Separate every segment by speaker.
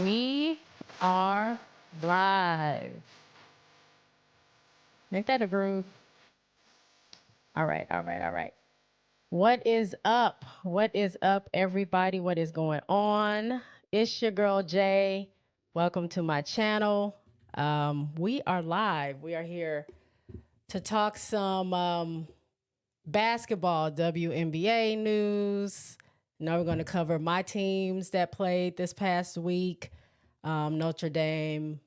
Speaker 1: We are live. Make that a groove. All right, all right, all right. What is up? What is up, everybody? What is going on? It's your girl Jay. Welcome to my channel. We are live. We are here to talk some basketball, WNBA news. Now we're going to cover my teams that played this past week. Notre Dame,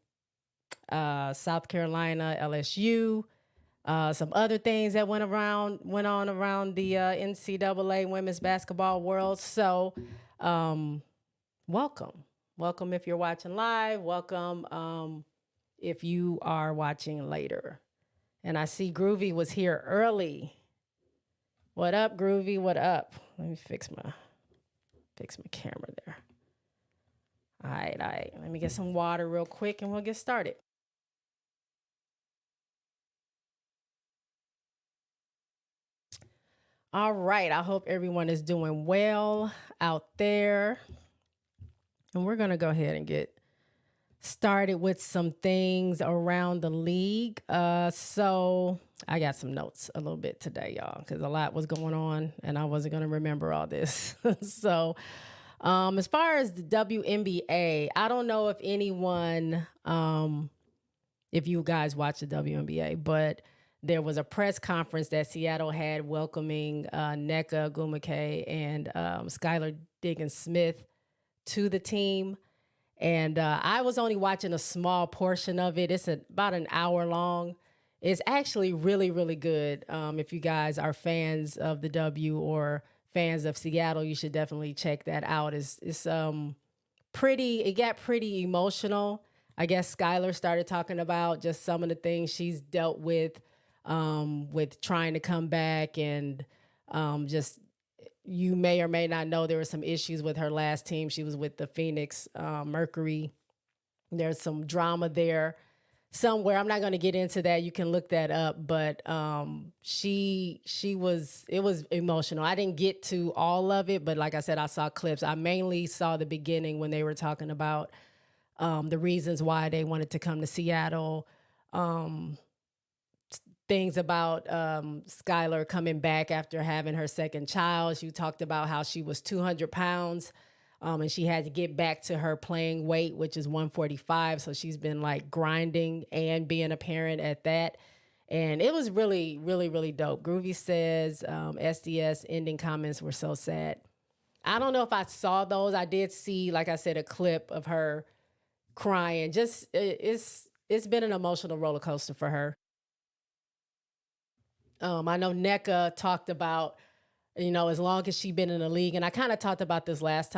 Speaker 1: South Carolina, LSU, some other things that went on around the NCAA women's basketball world. So, welcome if you're watching live. Welcome if you are watching later. And I see Groovy was here early. What up, Groovy? What up? Let me fix my camera there. All right. Let me get some water real quick and we'll get started. All right. I hope everyone is doing well out there. And we're going to go ahead and get started with some things around the league. So I got some notes a little bit today, y'all, because a lot was going on and I wasn't going to remember all this. So as far as the WNBA, I don't know if anyone, if you guys watch the WNBA, but there was a press conference that Seattle had welcoming Nneka, and Skylar Diggins-Smith to the team. And I was only watching a small portion of it. It's about an hour long. It's actually really, really good. If you guys are fans of the W or fans of Seattle, you should definitely check that out. It's pretty, it got pretty emotional. I guess Skylar started talking about just some of the things she's dealt with trying to come back, and just, you may or may not know, there were some issues with her last team. She was with the Phoenix Mercury. There's some drama there somewhere. I'm not going to get into that. You can look that up, but it was emotional. I didn't get to all of it, but like I said, I saw clips. I mainly saw the beginning when they were talking about the reasons why they wanted to come to Seattle. Things about Skylar coming back after having her second child. She talked about how she was 200 pounds and she had to get back to her playing weight, which is 145. So she's been like grinding and being a parent at that. And it was really, really, really dope. Groovy says SDS ending comments were so sad. I don't know if I saw those. I did see, like I said, a clip of her crying. Just it's been an emotional roller coaster for her. I know Nneka talked about, as long as she's been in the league, and I kind of talked about this last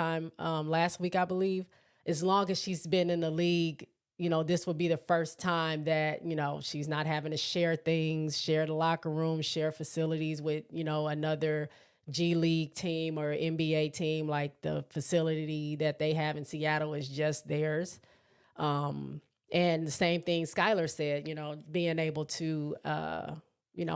Speaker 1: week, I believe, as long as she's been in the league, this would be the first time that, she's not having to share things, share the locker room, share facilities with, another G League team or NBA team. Like the facility that they have in Seattle is just theirs. And the same thing Skylar said, being able to,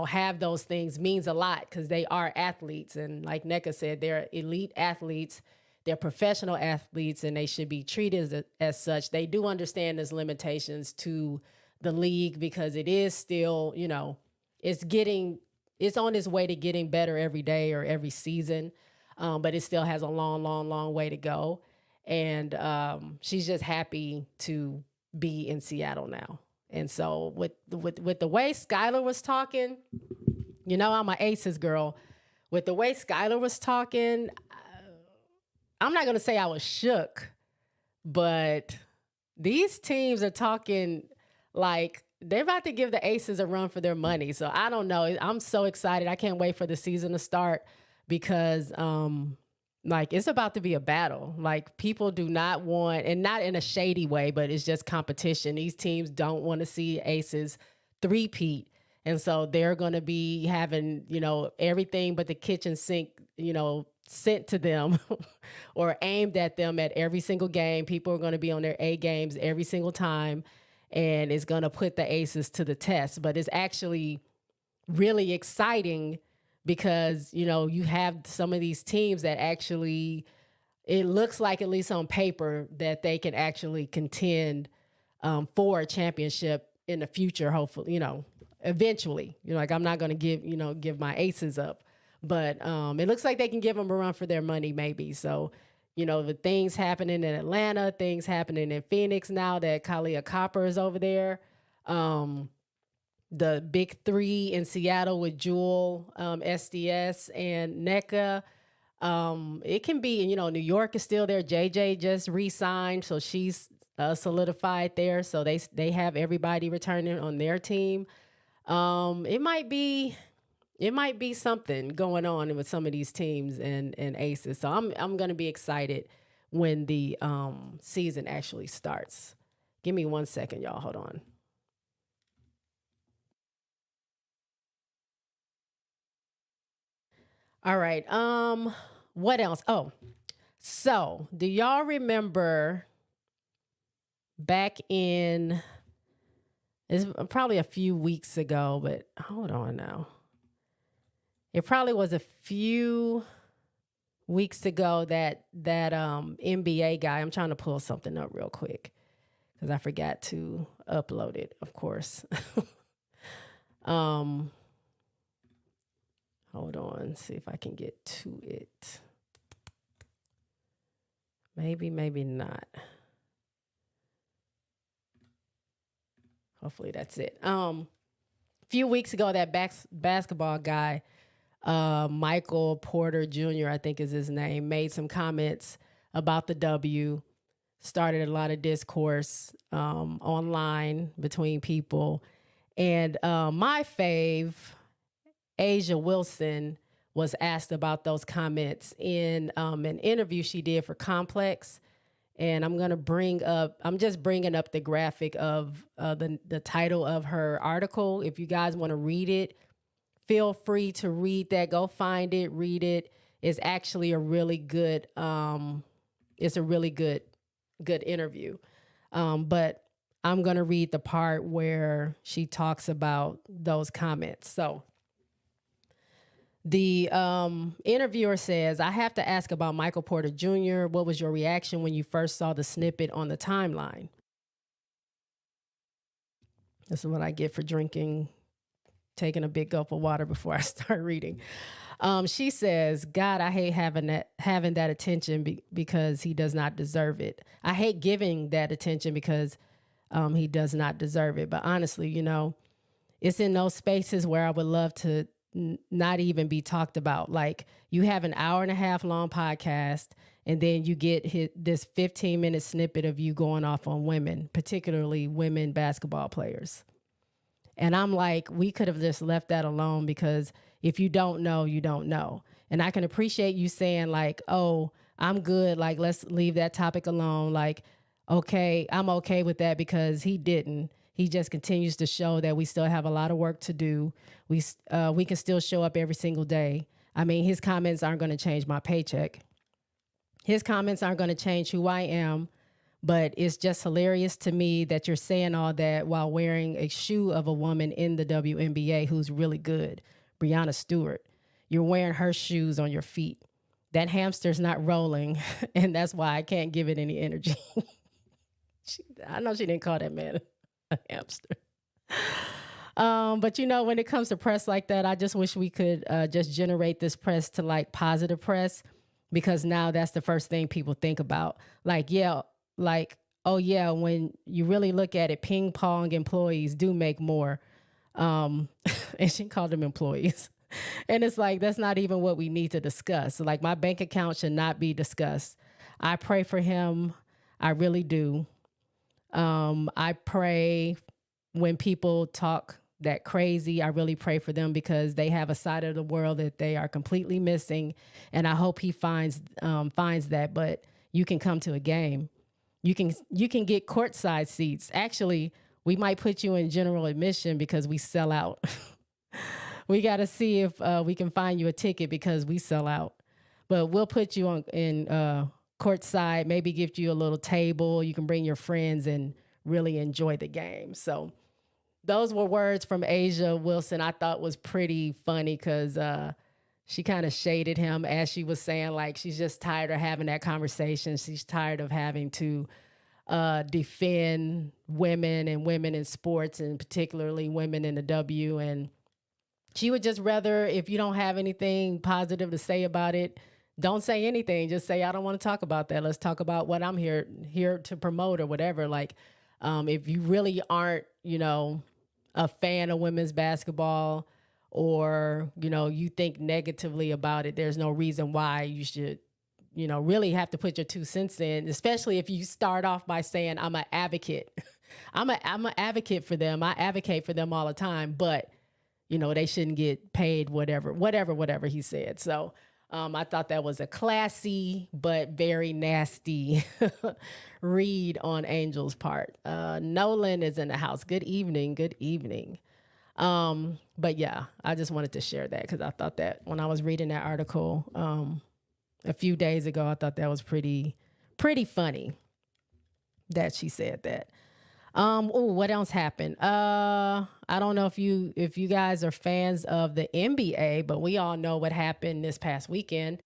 Speaker 1: have those things means a lot because they are athletes. And like Nneka said, they're elite athletes, they're professional athletes, and they should be treated as such. They do understand there's limitations to the league because it is still, it's on its way to getting better every day or every season. But it still has a long, long, long way to go. And she's just happy to be in Seattle now. And so with the way Skylar was talking, I'm an Aces girl. With the way Skylar was talking, I'm not going to say I was shook, but these teams are talking like they're about to give the Aces a run for their money. So I don't know. I'm so excited. I can't wait for the season to start because like it's about to be a battle. Like people do not want, and not in a shady way, but it's just competition. These teams don't want to see Aces three-peat. And so they're going to be having, everything but the kitchen sink, sent to them or aimed at them at every single game. People are going to be on their A games every single time. and is going to put the aces to the test. But it's actually really exciting because, you know, you have some of these teams that actually, it looks like, at least on paper, that they can actually contend for a championship in the future, hopefully, you know, eventually. You know, like, I'm not going to give my aces up, but it looks like they can give them a run for their money, maybe. So, you know, the things happening in Atlanta, things happening in Phoenix now that Kalia Copper is over there. The big three in Seattle with Jewel, SDS, and Nneka. It can be, you know, New York is still there. JJ just re-signed, so she's solidified there. So they have everybody returning on their team. It might be something going on with some of these teams and aces. So I'm gonna be excited when the season actually starts. Give me 1 second, y'all. Hold on. All right. What else? Oh, so do y'all remember back in, it's probably a few weeks ago, but hold on now. It probably was a few weeks ago that NBA guy, I'm trying to pull something up real quick because I forgot to upload it, of course. Hold on, see if I can get to it. Maybe not. Hopefully that's it. A few weeks ago, that basketball guy, Michael Porter Jr., I think is his name, made some comments about the W, started a lot of discourse online between people. And my fave, Asia Wilson, was asked about those comments in an interview she did for Complex. And I'm just bringing up the graphic of the title of her article. If you guys want to read it, feel free to read that. Go find it, read it. It's actually a really good, good interview. But I'm going to read the part where she talks about those comments. So the interviewer says, I have to ask about Michael Porter Jr. What was your reaction when you first saw the snippet on the timeline? This is what I get for taking a big gulp of water before I start reading. She says, God, I hate having that attention because he does not deserve it. I hate giving that attention because he does not deserve it. But honestly, you know, it's in those spaces where I would love to not even be talked about. Like, you have an 1.5 hour long podcast and then you get this 15-minute snippet of you going off on women, particularly women basketball players. And I'm like, we could have just left that alone, because if you don't know, you don't know. And I can appreciate you saying like, oh, I'm good. Like, let's leave that topic alone. Like, okay, I'm okay with that because he didn't. He just continues to show that we still have a lot of work to do. We can still show up every single day. I mean, his comments aren't going to change my paycheck. His comments aren't going to change who I am. But it's just hilarious to me that you're saying all that while wearing a shoe of a woman in the WNBA who's really good, Breanna Stewart. You're wearing her shoes on your feet. That hamster's not rolling, and that's why I can't give it any energy. I know she didn't call that man a hamster. But, you know, when it comes to press like that, I just wish we could just generate this press to like positive press, because now that's the first thing people think about. Like, yeah, like, oh yeah, when you really look at it, ping pong employees do make more. And she called them employees. And it's like, that's not even what we need to discuss. Like, my bank account should not be discussed. I pray for him. I really do. I pray when people talk that crazy. I really pray for them because they have a side of the world that they are completely missing. And I hope he finds that. But you can come to a game. You can get courtside seats. Actually, we might put you in general admission because we sell out. We got to see if we can find you a ticket because we sell out. But we'll put you in courtside, maybe give you a little table. You can bring your friends and really enjoy the game. So those were words from Asia Wilson. I thought was pretty funny because she kind of shaded him as she was saying, like, she's just tired of having that conversation. She's tired of having to defend women and women in sports, and particularly women in the W. And she would just rather, if you don't have anything positive to say about it, don't say anything. Just say, I don't want to talk about that. Let's talk about what I'm here to promote or whatever. Like, if you really aren't, a fan of women's basketball, or, you think negatively about it, there's no reason why you should, really have to put your 2 cents in, especially if you start off by saying, I'm an advocate. I'm an advocate for them. I advocate for them all the time, but, they shouldn't get paid whatever he said. So I thought that was a classy but very nasty read on Angel's part. Nolan is in the house. Good evening. Good evening. But yeah, I just wanted to share that because I thought that when I was reading that article a few days ago, I thought that was pretty funny that she said that. What else happened? I don't know if you guys are fans of the NBA, but we all know what happened this past weekend.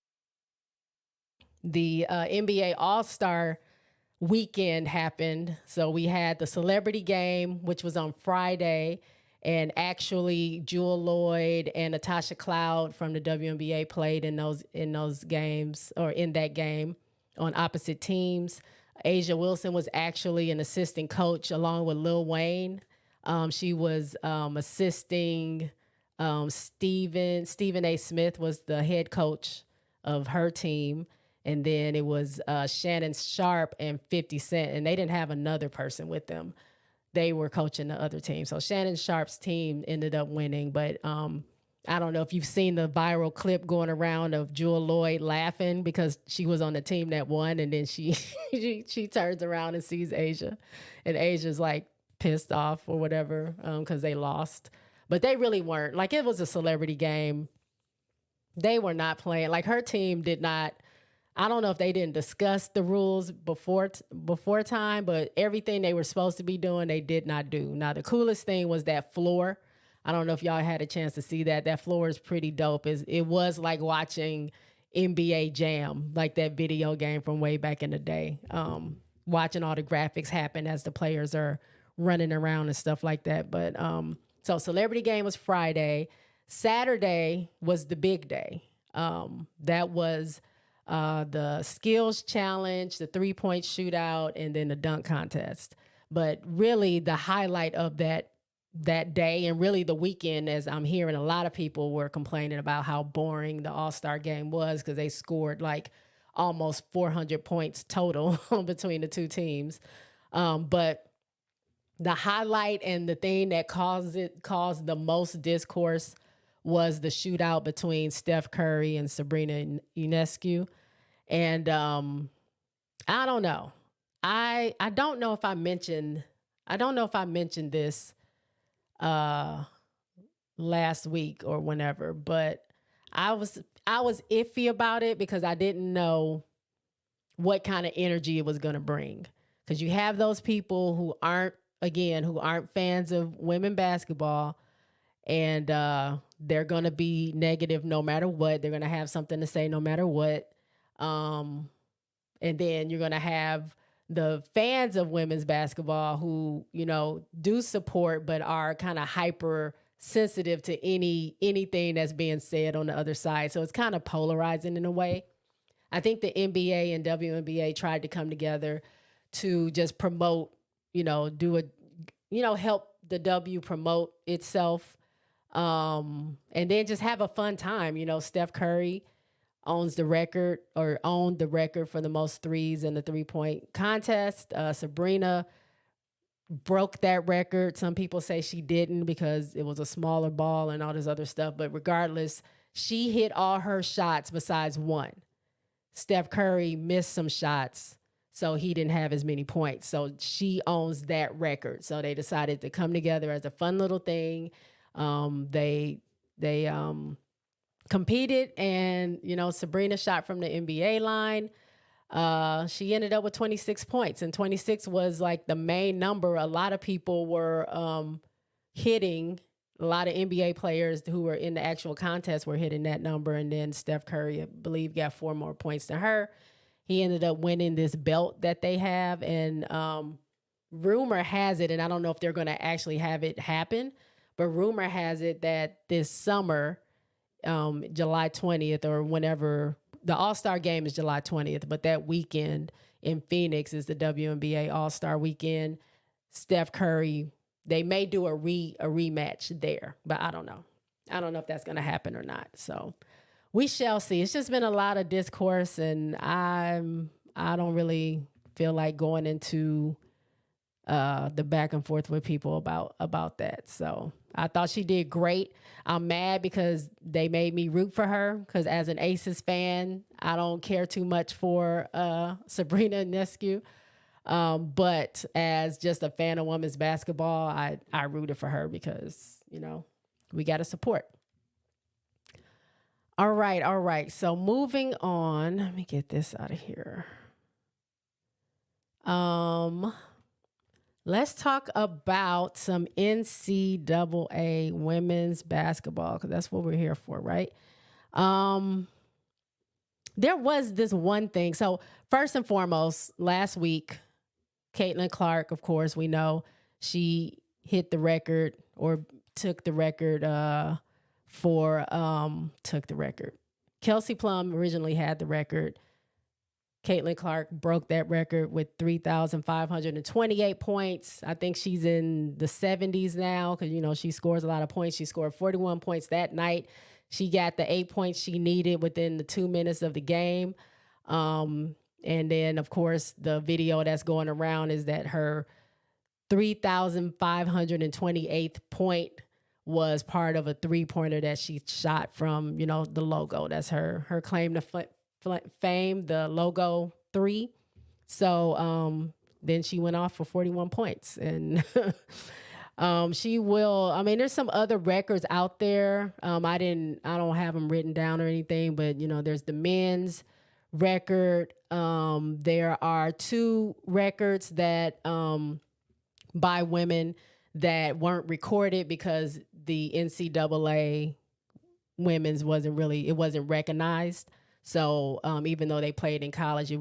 Speaker 1: The NBA Allstar weekend happened. So we had the celebrity game, which was on Friday, and actually Jewel Lloyd and Natasha Cloud from the WNBA played in those games, or in that game, on opposite teams. Asia Wilson was actually an assistant coach along with Lil Wayne. She was assisting Stephen A. Smith was the head coach of her team. And then it was Shannon Sharp and 50 Cent, and they didn't have another person with them. They were coaching the other team. So Shannon Sharp's team ended up winning, but I don't know if you've seen the viral clip going around of Jewel Lloyd laughing because she was on the team that won, and then she she turns around and sees Asia, and Asia's like pissed off or whatever because they lost. But they really weren't. Like, it was a celebrity game. They were not playing. Like, her team did not. I don't know if they didn't discuss the rules before time, but everything they were supposed to be doing, they did not do. Now, the coolest thing was that floor. I don't know if y'all had a chance to see that. That floor is pretty dope. It was like watching NBA Jam, like that video game from way back in the day. Watching all the graphics happen as the players are running around and stuff like that. But so celebrity game was Friday. Saturday was the big day. That was the skills challenge, the 3-point shootout, and then the dunk contest. But really the highlight of that day, and really the weekend, as I'm hearing a lot of people were complaining about how boring the All-Star game was because they scored like almost 400 points total between the two teams. But the highlight and the thing that caused the most discourse was the shootout between Steph Curry and Sabrina Ionescu. And I don't know. I don't know if I mentioned this last week or whenever, but I was iffy about it because I didn't know what kind of energy it was going to bring. Because you have those people who aren't fans of women basketball, and they're going to be negative no matter what. They're going to have something to say no matter what. And then you're going to have the fans of women's basketball who, do support, but are kind of hyper sensitive to anything that's being said on the other side. So it's kind of polarizing in a way. I think the NBA and WNBA tried to come together to just promote, help the W promote itself. And then just have a fun time. Steph Curry owned the record for the most threes in the 3-point contest. Sabrina broke that record. Some people say she didn't because it was a smaller ball and all this other stuff. But regardless, she hit all her shots besides one. Steph Curry missed some shots, so he didn't have as many points. So she owns that record. So they decided to come together as a fun little thing. They competed, and Sabrina shot from the NBA line. She ended up with 26 points, and 26 was like the main number. A lot of people were hitting. A lot of NBA players who were in the actual contest were hitting that number, and then Steph Curry, I believe, got 4 more points than her. He ended up winning this belt that they have, and rumor has it, and I don't know if they're going to actually have it happen, but rumor has it that this summer, July 20th or whenever, the All-Star game is July 20th, but that weekend in Phoenix is the WNBA All-Star weekend. Steph Curry, they may do a rematch there, but I don't know. I don't know if that's going to happen or not. So we shall see. It's just been a lot of discourse, and I don't really feel like going into the back and forth with people about that. So I thought she did great. I'm mad because they made me root for her, because as an Aces fan, I don't care too much for Sabrina Ionescu. But as just a fan of women's basketball, I rooted for her because, we got to support. All right. So moving on, let me get this out of here. Let's talk about some NCAA women's basketball, because that's what we're here for, right? There was this one thing. So first and foremost, last week, Caitlinclark, of course, we know she hit the record, or took the record Kelsey Plum originally had the record. Caitlinclark broke that record with 3,528 points. I think she's in the 70s now because, she scores a lot of points. She scored 41 points that night. She got the 8 points she needed within the 2 minutes of the game. And then, of course, the video that's going around is that her 3,528th point was part of a three-pointer that she shot from, the logo. That's her claim to fame, the logo 3. So then she went off for 41 points. And she will, there's some other records out there. I don't have them written down or anything, but there's the men's record. There are 2 records that by women that weren't recorded because the NCAA women's wasn't recognized. So even though they played in college, it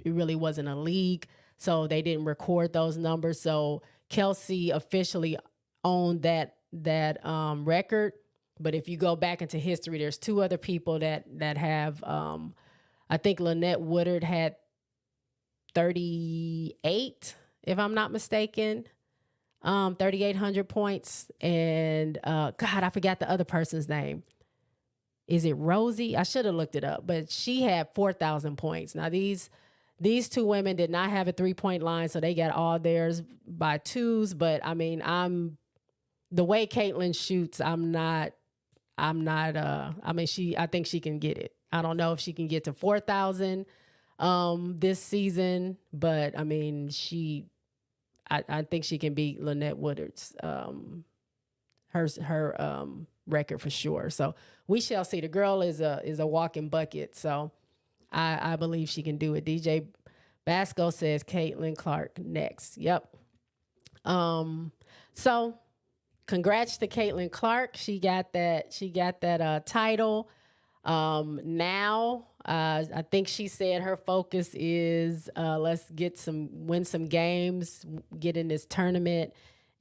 Speaker 1: really wasn't a league. So they didn't record those numbers. So Kelsey officially owned that record. But if you go back into history, there's 2 other people that have, I think Lynette Woodard had 38, if I'm not mistaken, 3,800 points. And God, I forgot the other person's name. Is it Rosie? I should have looked it up, but she had 4,000 points. Now these 2 women did not have a 3-point line, so they got all theirs by 2s. But the way Caitlin shoots, I think she can get it. I don't know if she can get to 4,000 this season, but I think she can beat Lynette Woodard's her record for sure. So we shall see. The girl is a walking bucket, so I believe she can do it. DJ Basco says Caitlinclark next. Yep. So congrats to Caitlinclark. She got that title. Now I think she said her focus is let's win some games, get in this tournament,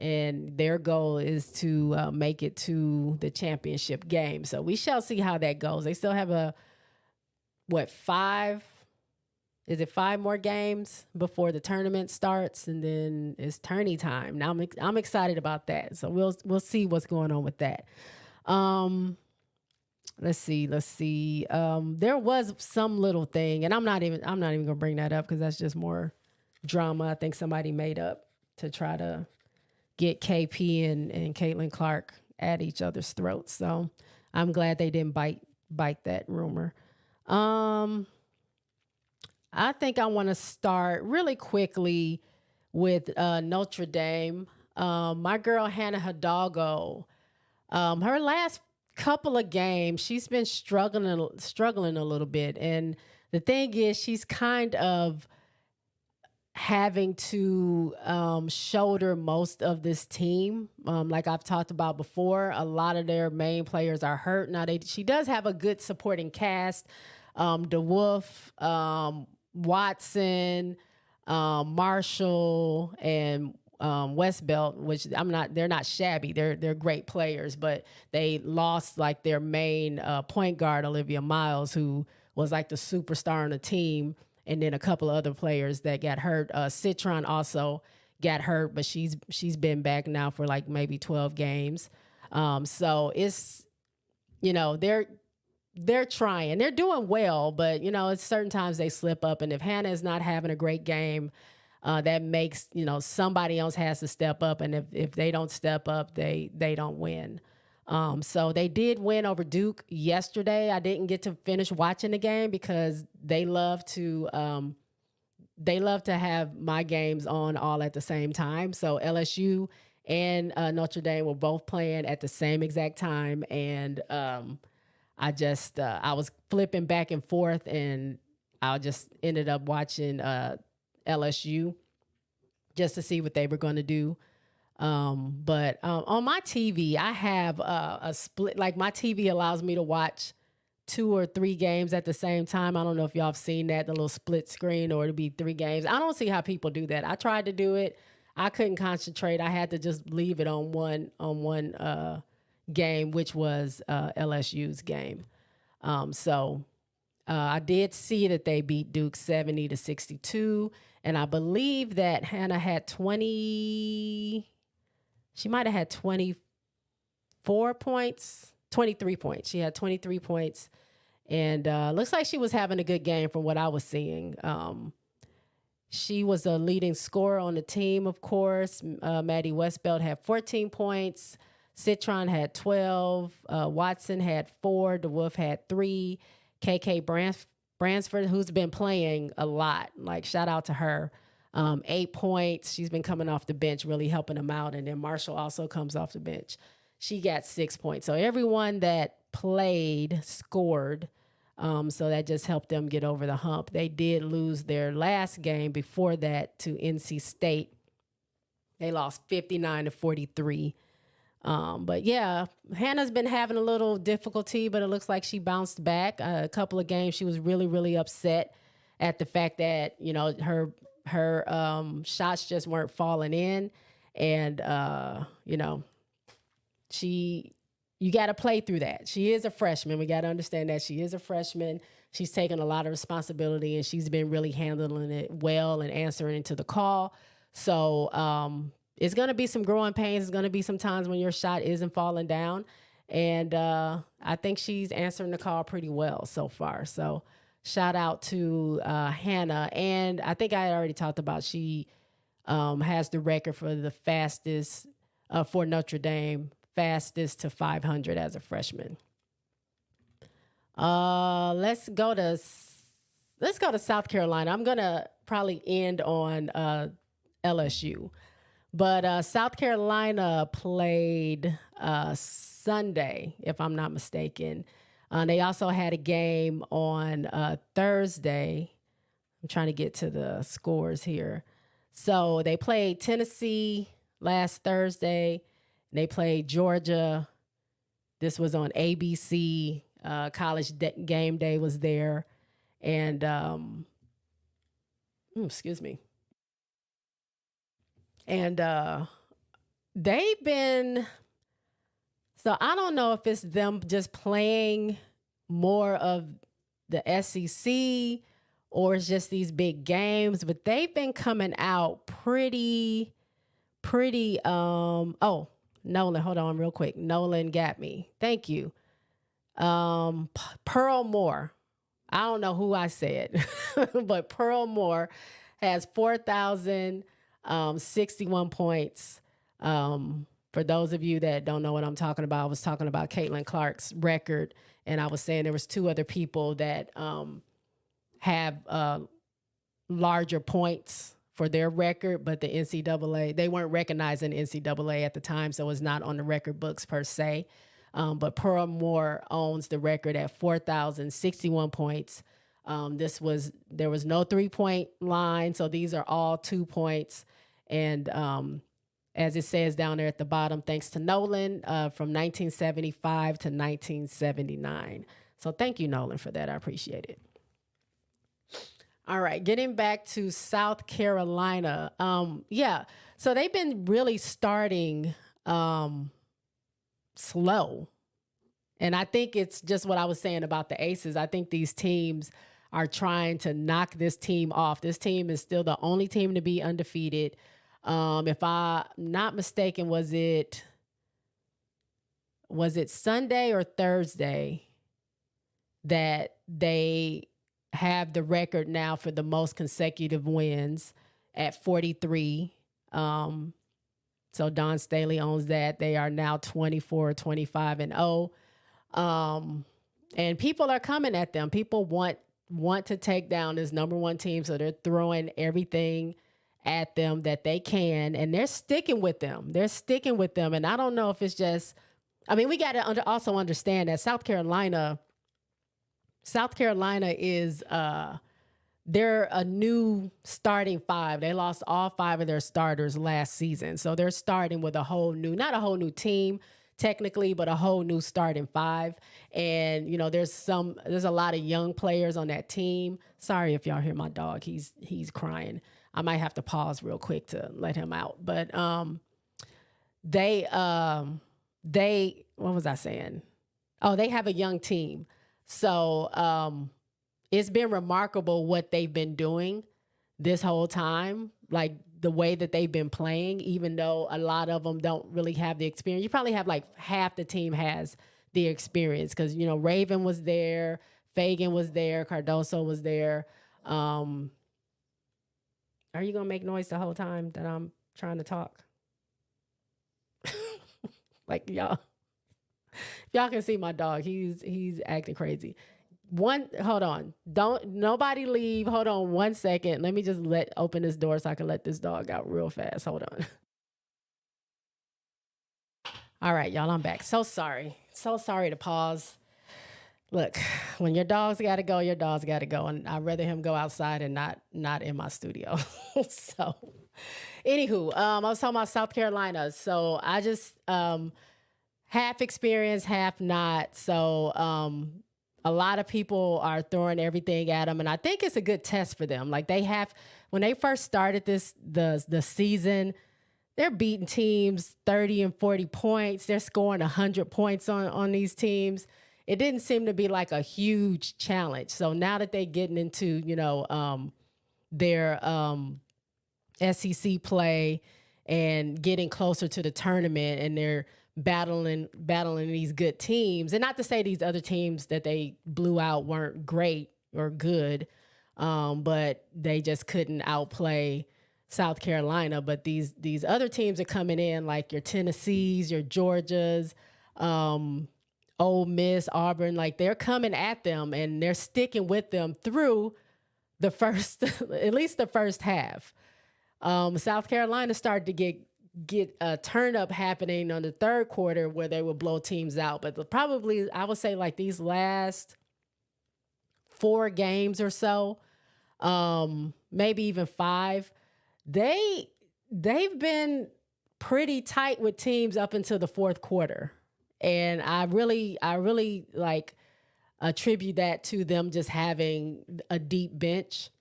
Speaker 1: and their goal is to make it to the championship game. So we shall see how that goes. They still have 5 more games before the tournament starts, and then it's tourney time. Now I'm excited about that. So we'll see what's going on with that. Let's see. There was some little thing, and I'm not even gonna bring that up because that's just more drama I think somebody made up to try to get KP and Caitlinclark at each other's throats. So I'm glad they didn't bite that rumor. I think I want to start really quickly with Notre Dame. My girl Hannah Hidalgo, her last couple of games, she's been struggling a little bit. And the thing is, she's kind of having to shoulder most of this team. Like I've talked about before, a lot of their main players are hurt. Now, she does have a good supporting cast. DeWolf, Watson, Marshall, and Westbelt, which they're not shabby. They're great players, but they lost like their main point guard, Olivia Miles, who was like the superstar on the team. And then a couple of other players that got hurt. Citron also got hurt, but she's been back now for like maybe 12 games. So it's, they're trying. They're doing well, but, it's certain times they slip up. And if Hannah is not having a great game, that makes, somebody else has to step up. And if they don't step up, they don't win. So they did win over Duke yesterday. I didn't get to finish watching the game because they love to have my games on all at the same time. So LSU and Notre Dame were both playing at the same exact time. And I was flipping back and forth, and I just ended up watching LSU just to see what they were going to do. But on my TV, I have a split. Like my TV allows me to watch 2 or 3 games at the same time. I don't know if y'all have seen that, the little split screen, or it'd be 3 games. I don't see how people do that. I tried to do it. I couldn't concentrate. I had to just leave it on one game, which was LSU's game. So I did see that they beat Duke 70-62. And I believe that Hannah had 20... She might have had 24 points, 23 points. She had 23 points. And looks like she was having a good game from what I was seeing. She was a leading scorer on the team, of course. Maddie Westbelt had 14 points. Citron had 12. Watson had 4. DeWolf had 3. KK Bransford, who's been playing a lot. Like, shout out to her. 8 points. She's been coming off the bench, really helping them out. And then Marshall also comes off the bench. She got 6 points. So everyone that played scored. So that just helped them get over the hump. They did lose their last game before that to NC State. They lost 59-43. But yeah, Hannah's been having a little difficulty, but it looks like she bounced back. A couple of games she was really, really upset at the fact that, her shots just weren't falling in. And, you got to play through that. She is a freshman. We got to understand that she is a freshman. She's taken a lot of responsibility, and she's been really handling it well and answering into the call. So it's going to be some growing pains. It's going to be some times when your shot isn't falling down. And I think she's answering the call pretty well so far. So shout out to Hannah. And I think I already talked about she has the record for the fastest for Notre Dame, fastest to 500 as a freshman. Let's go to South Carolina. I'm gonna probably end on LSU, but South Carolina played Sunday, if I'm not mistaken. They also had a game on Thursday. I'm trying to get to the scores here. So they played Tennessee last Thursday. They played Georgia. This was on ABC. College Game Day was there. And, excuse me. And they've been... So I don't know if it's them just playing more of the SEC or it's just these big games, but they've been coming out pretty, Nolan, hold on real quick. Nolan got me. Thank you. Pearl Moore. I don't know who I said, but Pearl Moore has 4,061 points. For those of you that don't know what I'm talking about, I was talking about Caitlin Clark's record, and I was saying there was 2 other people that have larger points for their record, but the NCAA, they weren't recognizing NCAA at the time, so it's not on the record books per se. But Pearl Moore owns the record at 4,061 points. There was no 3-point line, so these are all 2 points. And as it says down there at the bottom, thanks to Nolan from 1975 to 1979. So thank you, Nolan, for that. I appreciate it. All right, getting back to South Carolina. So they've been really starting slow. And I think it's just what I was saying about the Aces. I think these teams are trying to knock this team off. This team is still the only team to be undefeated. If I'm not mistaken, was it Sunday or Thursday that they have the record now for the most consecutive wins at 43. So Don Staley owns that. They are now 24, 25, and 0. And people are coming at them. People want to take down this number one team, so they're throwing everything at them that they can, and they're sticking with them. And I don't know if it's just, we got to also understand that South Carolina is they're a new starting five. They lost all 5 of their starters last season. So they're starting with not a whole new team technically, but a whole new starting 5. And, there's a lot of young players on that team. Sorry if y'all hear my dog. He's crying. I might have to pause real quick to let him out. But they what was I saying? Oh, they have a young team. So it's been remarkable what they've been doing this whole time, like the way that they've been playing, even though a lot of them don't really have the experience. You probably have like half the team has the experience because, Raven was there, Fagan was there, Cardoso was there. Are you going to make noise the whole time that I'm trying to talk? Like y'all can see my dog. He's acting crazy. Hold on. Nobody leave. Hold on 1 second. Let me just open this door so I can let this dog out real fast. Hold on. All right, y'all, I'm back. So sorry to pause. Look, when your dog's got to go, your dog's got to go. And I'd rather him go outside and not in my studio. So anywho, I was talking about South Carolina. So I just half experience, half not. So a lot of people are throwing everything at them, and I think it's a good test for them. Like when they first started the season, they're beating teams 30 and 40 points. They're scoring 100 points on these teams. It didn't seem to be like a huge challenge. So now that they're getting into their SEC play and getting closer to the tournament, and they're battling these good teams, and not to say these other teams that they blew out weren't great or good, but they just couldn't outplay South Carolina. But these other teams are coming in, like your Tennessees, your Georgias, Ole Miss, Auburn, like they're coming at them and they're sticking with them through the first, at least the first half. South Carolina started to get a turn up happening on the third quarter where they would blow teams out. But probably, I would say like these last 4 games or so, maybe even 5, they've been pretty tight with teams up until the fourth quarter. And I really like attribute that to them just having a deep bench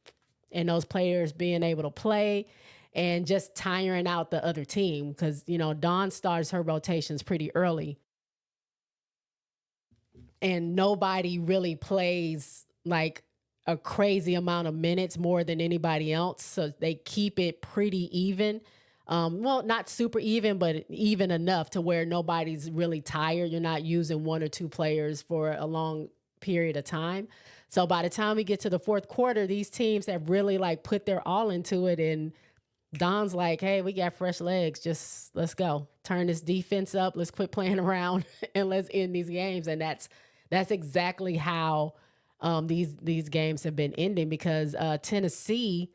Speaker 1: and those players being able to play and just tiring out the other team. Because, Dawn starts her rotations pretty early. And nobody really plays like a crazy amount of minutes more than anybody else. So they keep it pretty even. Well, not super even, but even enough to where nobody's really tired. You're not using 1 or 2 players for a long period of time. So by the time we get to the fourth quarter, these teams have really like put their all into it. And Don's like, hey, we got fresh legs. Just let's go. Turn this defense up. Let's quit playing around and let's end these games. And that's exactly how these games have been ending, because Tennessee,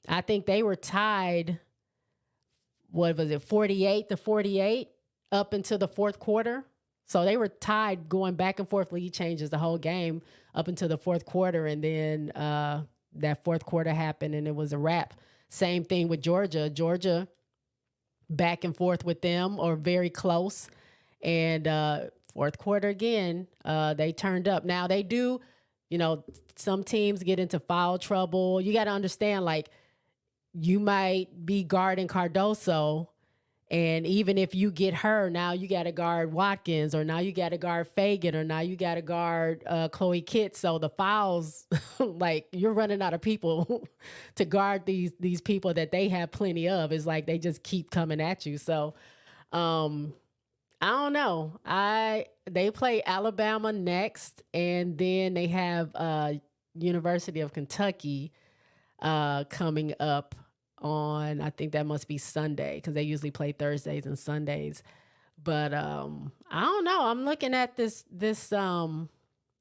Speaker 1: I think they were tied, what was it, 48-48 up into the fourth quarter. So they were tied going back and forth. Lead changes the whole game up until the fourth quarter. And then that fourth quarter happened and it was a wrap. Same thing with Georgia. Georgia back and forth with them or very close. And fourth quarter again, they turned up. Now they do, some teams get into foul trouble. You got to understand, like, you might be guarding Cardoso, and even if you get her, now you got to guard Watkins, or now you got to guard Fagan, or now you got to guard Chloe Kitts. So the fouls, like, you're running out of people to guard these people that they have plenty of. It's like they just keep coming at you. So I don't know. They play Alabama next, and then they have University of Kentucky coming up on, I think that must be Sunday, because they usually play Thursdays and Sundays. But I don't know. I'm looking at this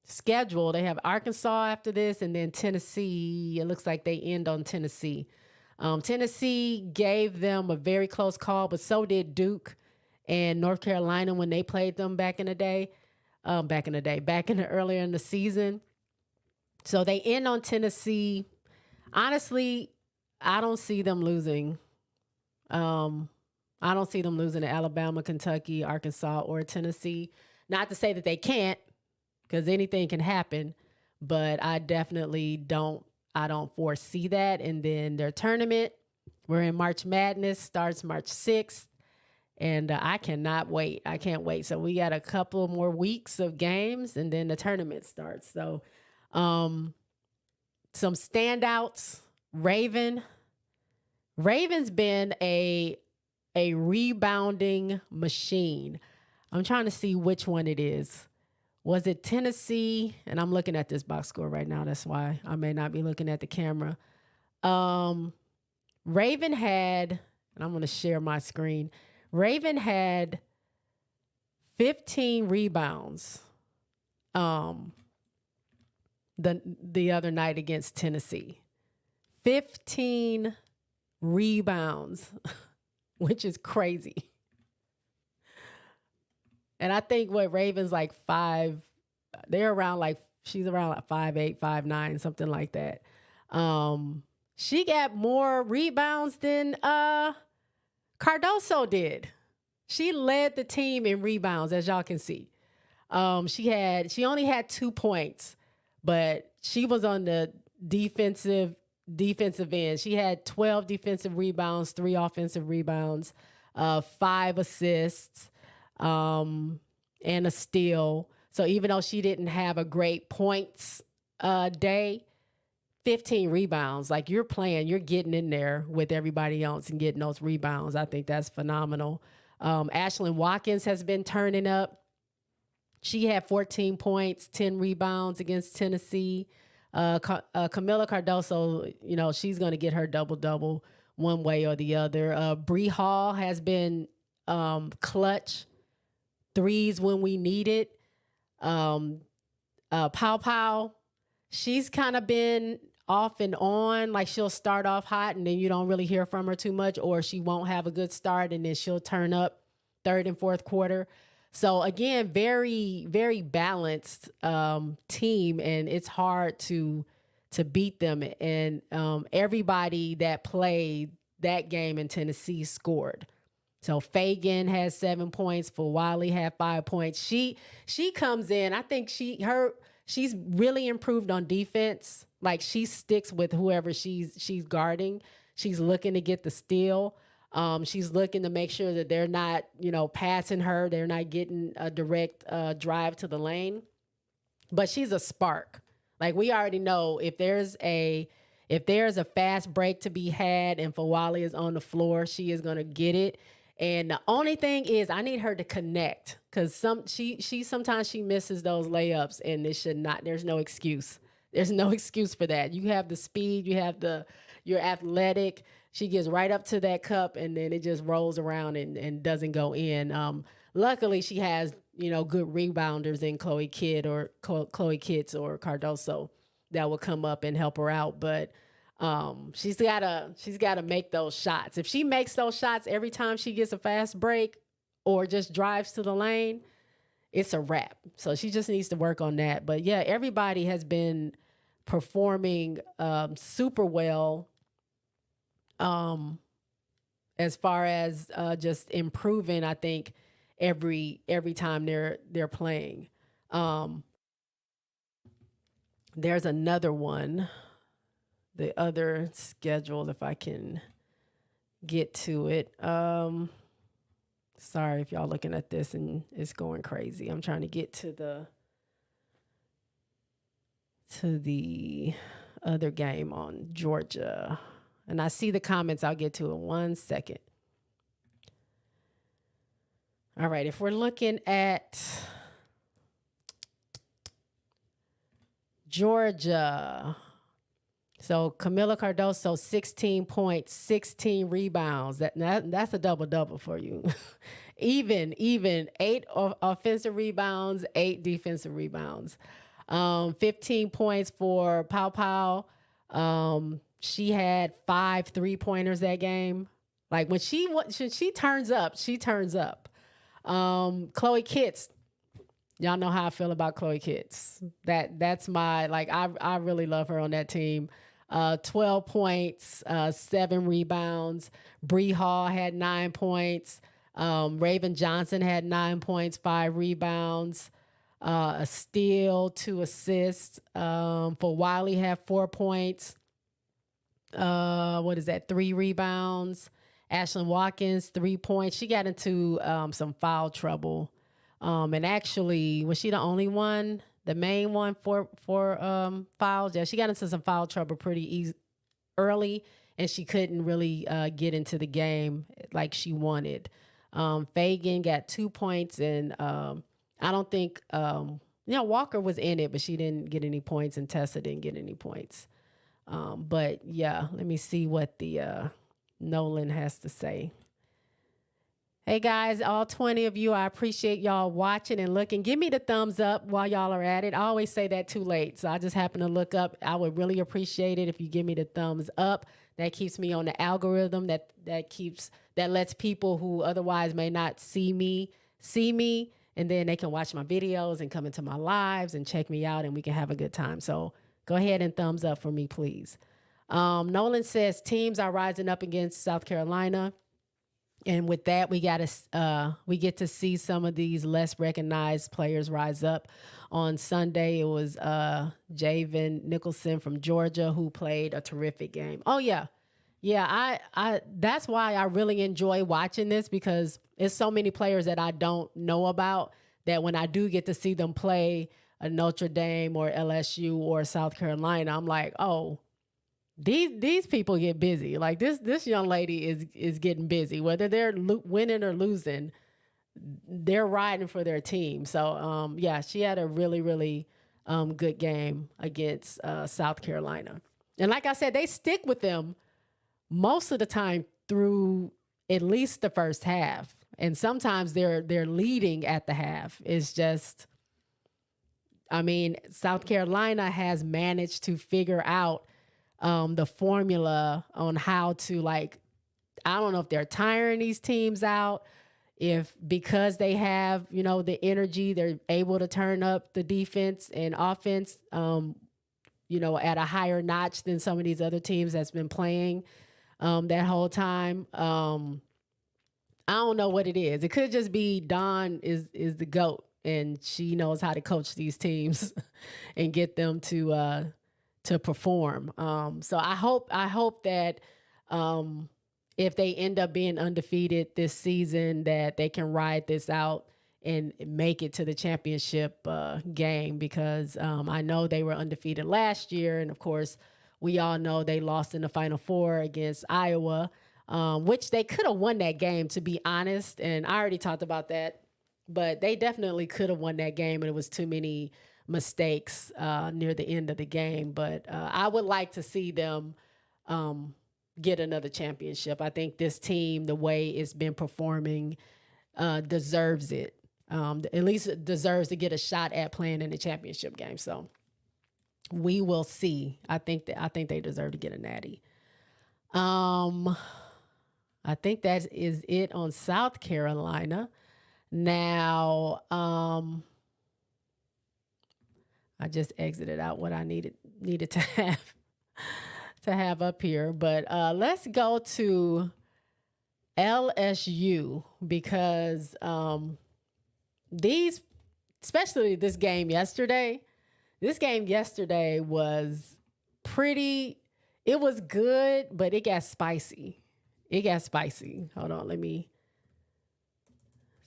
Speaker 1: schedule. They have Arkansas after this, and then Tennessee. It looks like they end on Tennessee. Tennessee gave them a very close call, but so did Duke and North Carolina when they played them back in the earlier in the season. So they end on Tennessee. Honestly, I don't see them losing. I don't see them losing to Alabama, Kentucky, Arkansas, or Tennessee. Not to say that they can't, because anything can happen, but I definitely don't foresee that. And then their tournament, we're in March Madness, starts March 6th. And I cannot wait. I can't wait. So we got a couple more weeks of games, and then the tournament starts. So some standouts. Raven's been a rebounding machine. I'm trying to see which one it is. Was it Tennessee? And I'm looking at this box score right now. That's why I may not be looking at the camera. Raven had, and I'm going to share my screen. Raven had 15 rebounds the other night against Tennessee. 15 rebounds, which is crazy. And I think Raven's like they're around like, she's around like 5'8", 5'9", something like that. She got more rebounds than Cardoso did. She led the team in rebounds, as y'all can see. She only had 2 points, but she was on the defensive end. She had 12 defensive rebounds, 3 offensive rebounds, 5 assists, and a steal. So even though she didn't have a great points day, 15 rebounds, like, you're getting in there with everybody else and getting those rebounds. I think that's phenomenal. Ashlyn Watkins has been turning up. She had 14 points, 10 rebounds against Tennessee. Camila Cardoso, she's going to get her double-double one way or the other. Bree Hall has been clutch threes when we need it. Pow Pow, she's kind of been off and on. Like, she'll start off hot and then you don't really hear from her too much, or she won't have a good start and then she'll turn up third and fourth quarter. So again, very, very balanced team, and it's hard to beat them. And everybody that played that game in Tennessee scored. So Fagan has 7 points. Fawali had 5 points. She comes in. I think she's really improved on defense. Like, she sticks with whoever she's guarding. She's looking to get the steal. She's looking to make sure that they're not, passing her. They're not getting a direct drive to the lane. But she's a spark. Like, we already know if there's a fast break to be had and Fawali is on the floor, she is going to get it. And the only thing is, I need her to connect, because sometimes she misses those layups, and it should not. There's no excuse. There's no excuse for that. You have the speed. You're athletic. She gets right up to that cup, and then it just rolls around and doesn't go in. Luckily, she has, good rebounders in Chloe Kitts or Cardoso that will come up and help her out. But she's gotta make those shots. If she makes those shots every time she gets a fast break or just drives to the lane, it's a wrap. So she just needs to work on that. But yeah, everybody has been performing super well as far as just improving, I think, every time they're playing. There's another one, the other schedule, if I can get to it. Sorry if y'all looking at this and it's going crazy. I'm trying to get to the other game on Georgia. And I see the comments. I'll get to it in 1 second. All right. If we're looking at Georgia, so Camila Cardoso, 16 points, 16 rebounds. That's a double-double for you. even 8 offensive rebounds, 8 defensive rebounds. 15 points for Pau Pau. She had 5 3-pointers that game. Like when she turns up, she turns up. Chloe Kitts, y'all know how I feel about Chloe Kitts. That's my, like, I really love her on that team. 12 points, 7 rebounds. Bree Hall had 9 points. Raven Johnson had 9 points, 5 rebounds. A steal, 2 assists. For Wiley had 4 points. 3 rebounds. Ashlyn Watkins, 3 points. She got into some foul trouble. And actually, was she the only one, the main one for fouls? Yeah, she got into some foul trouble pretty early, and she couldn't really get into the game like she wanted. Fagan got 2 points, and I don't think, Walker was in it, but she didn't get any points, and Tessa didn't get any points. But yeah, let me see what the Nolan has to say. Hey guys, all 20 of you, I appreciate y'all watching and looking. Give me the thumbs up while y'all are at it. I always say that too late, so I just happen to look up. I would really appreciate it if you give me the thumbs up. That keeps me on the algorithm. That lets people who otherwise may not see me, and then they can watch my videos and come into my lives and check me out, and we can have a good time. So go ahead and thumbs up for me, please. Nolan says teams are rising up against South Carolina. And with that, we get to see some of these less recognized players rise up. On Sunday, it was Javen Nicholson from Georgia who played a terrific game. Oh yeah, I that's why I really enjoy watching this, because it's so many players that I don't know about that when I do get to see them play a Notre Dame or LSU or South Carolina, I'm like, oh. These people get busy. Like this young lady is getting busy, whether they're winning or losing. They're riding for their team. So she had a really, really good game against South Carolina. And like I said, they stick with them most of the time through at least the first half. And sometimes they're leading at the half. It's just, I mean, South Carolina has managed to figure out the formula on how to, like, I don't know if they're tiring these teams out, if because they have, the energy, they're able to turn up the defense and offense, at a higher notch than some of these other teams that's been playing that whole time. I don't know what it is. It could just be Dawn is the GOAT, and she knows how to coach these teams and get them to perform. So I hope that if they end up being undefeated this season, that they can ride this out and make it to the championship game, because I know they were undefeated last year. And of course, we all know they lost in the Final Four against Iowa, which they could have won that game, to be honest. And I already talked about that, but they definitely could have won that game, and it was too many mistakes near the end of the game. But I would like to see them get another championship. I think this team, the way it's been performing, deserves it. At least it deserves to get a shot at playing in the championship game. So we will see. I think they deserve to get a natty. I think that is it on South Carolina. Now, I just exited out what I needed to have up here, but let's go to LSU because these, especially this game yesterday. This game yesterday was pretty. It was good, but it got spicy. Hold on, let me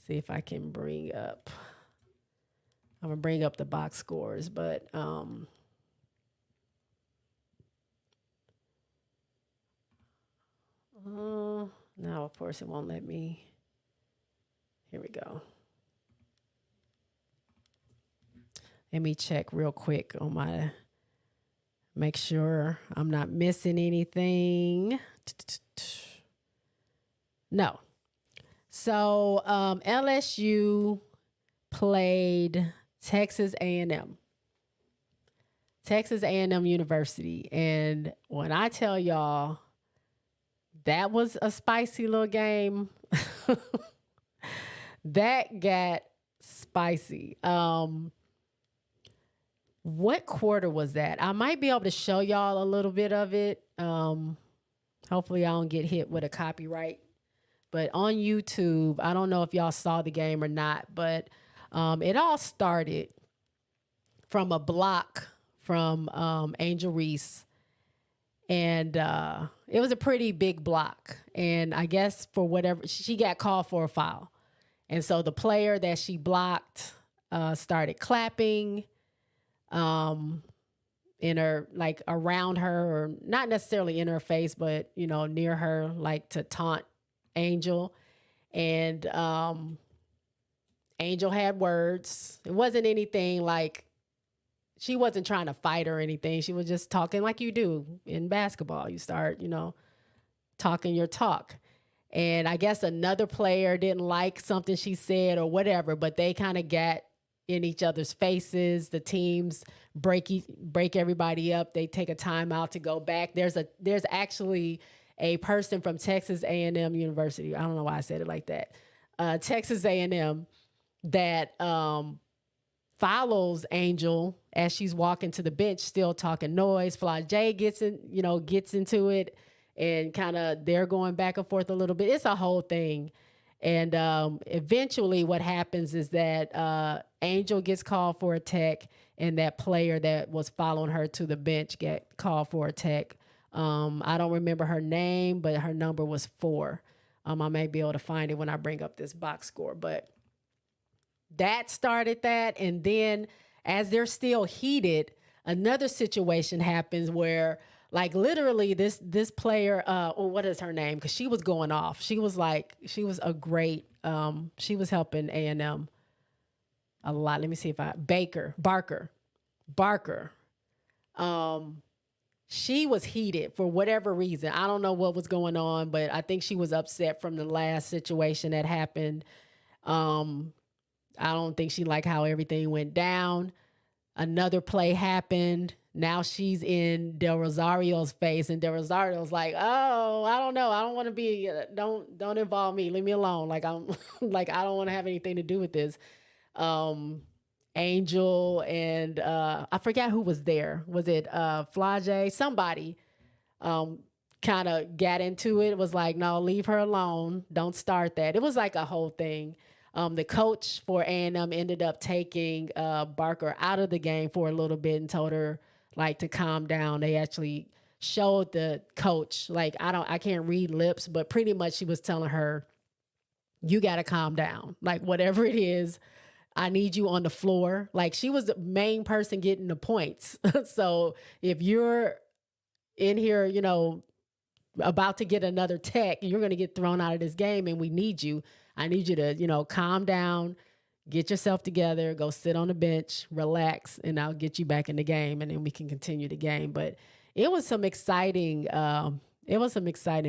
Speaker 1: see if I can bring up. I'm gonna bring up the box scores, but now of course it won't let me. Here we go. Let me check real quick on my. Make sure I'm not missing anything. No. So LSU played Texas A&M. Texas A&M University. And when I tell y'all that was a spicy little game, that got spicy. What quarter was that? I might be able to show y'all a little bit of it. Hopefully I don't get hit with a copyright. But on YouTube, I don't know if y'all saw the game or not, but it all started from a block from Angel Reese. And it was a pretty big block. And I guess for whatever, she got called for a foul. And so the player that she blocked started clapping in her, like around her, or not necessarily in her face, but, you know, near her, like to taunt Angel. And Angel had words. It wasn't anything like, she wasn't trying to fight or anything. She was just talking like you do in basketball. You start, you know, talking your talk. And I guess another player didn't like something she said or whatever, but they kind of got in each other's faces. The teams break everybody up. They take a timeout to go back. There's actually a person from Texas A&M University. I don't know why I said it like that. Texas A&M that follows Angel as she's walking to the bench, still talking noise. Flage gets into it, and kind of they're going back and forth a little bit. It's a whole thing. And eventually what happens is that Angel gets called for a tech, and that player that was following her to the bench get called for a tech. I don't remember her name, but her number was 4. I may be able to find it when I bring up this box score, but that started that. And then as they're still heated, another situation happens where, like, literally this player, what is her name? Because she was going off. She was a great, she was helping A&M a lot. Let me see if Barker. She was heated for whatever reason. I don't know what was going on, but I think she was upset from the last situation that happened. I don't think she liked how everything went down. Another play happened. Now she's in Del Rosario's face, and Del Rosario's like, "Oh, I don't know. I don't want to be. Don't involve me. Leave me alone. Like I'm, like I don't want to have anything to do with this." Angel and I forgot who was there. Was it Flage? Somebody kind of got into it. It was like, "No, leave her alone. Don't start that." It was like a whole thing. The coach for A&M ended up taking Barker out of the game for a little bit and told her like to calm down. They actually showed the coach, like, I can't read lips, but pretty much she was telling her, you got to calm down. Like, whatever it is, I need you on the floor. Like, she was the main person getting the points. So if you're in here, you know, about to get another tech, you're going to get thrown out of this game, and we need you. I need you to, you know, calm down, get yourself together, go sit on the bench, relax, and I'll get you back in the game, and then we can continue the game. But it was some exciting,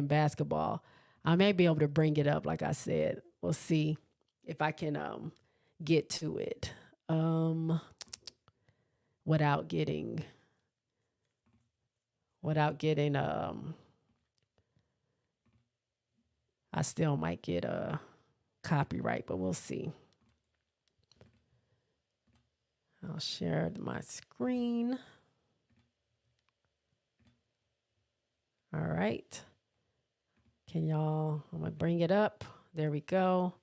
Speaker 1: basketball. I may be able to bring it up, like I said. We'll see if I can get to it without getting I still might get a copyright, but we'll see. I'll share my screen. All right. I'm going to bring it up. There we go.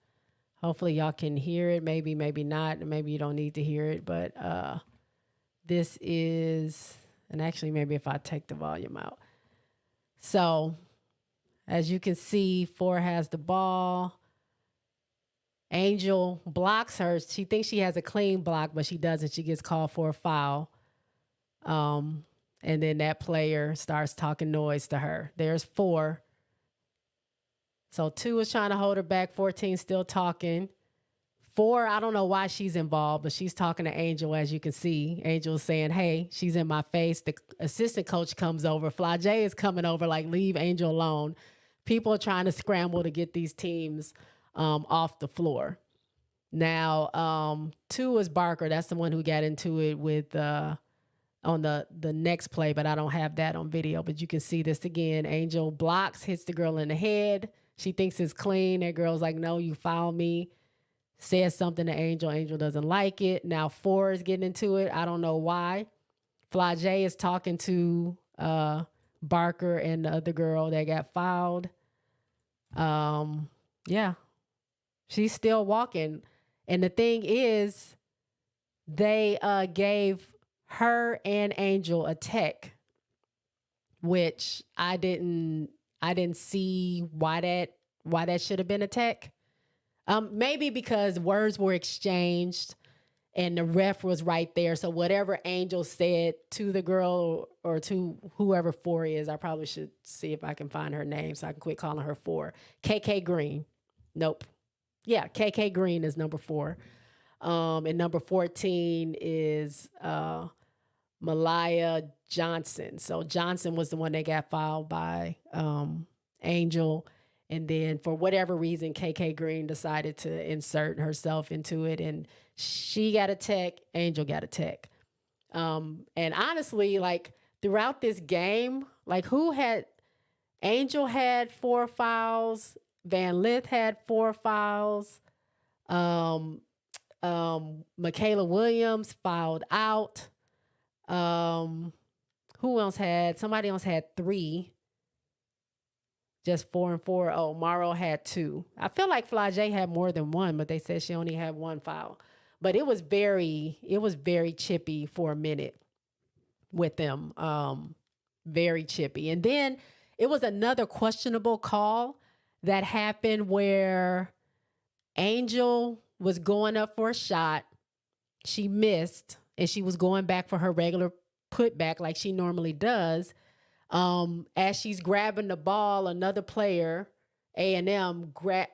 Speaker 1: Hopefully y'all can hear it. Maybe not. Maybe you don't need to hear it. But this is, and actually maybe if I take the volume out. So as you can see, 4 has the ball. Angel blocks her. She thinks she has a clean block, but she doesn't. She gets called for a foul. And then that player starts talking noise to her. There's 4. So 2 is trying to hold her back. 14 still talking. 4, I don't know why she's involved, but she's talking to Angel, as you can see. Angel's saying, hey, she's in my face. The assistant coach comes over. Flage is coming over, like, leave Angel alone. People are trying to scramble to get these teams off the floor. Now, 2 is Barker. That's the one who got into it with on the next play, but I don't have that on video. But you can see this again. Angel blocks, hits the girl in the head. She thinks it's clean. That girl's like, no, you fouled me. Says something to Angel. Angel doesn't like it. Now 4 is getting into it. I don't know why. Flage is talking to Barker and the other girl that got fouled. Yeah. She's still walking. And the thing is, they gave her and Angel a tech, which I didn't see why that should have been a tech. Maybe because words were exchanged and the ref was right there. So whatever Angel said to the girl or to whoever 4 is, I probably should see if I can find her name so I can quit calling her 4. KK Green. Nope. Yeah, KK Green is number 4. And number 14 is Malaya Johnson. So Johnson was the one that got fouled by Angel. And then for whatever reason, KK Green decided to insert herself into it. And she got a tech, Angel got a tech. And honestly, like throughout this game, like Angel had 4 fouls. Van Lith had 4 fouls. Michaela Williams fouled out. Somebody else had 3. Just 4 and 4. Oh, Morrow had 2. I feel like Flage had more than 1, but they said she only had 1 foul. But it was very chippy for a minute with them. Very chippy. And then it was another questionable call that happened where Angel was going up for a shot. She missed, and she was going back for her regular putback like she normally does. As she's grabbing the ball, another player, A&M,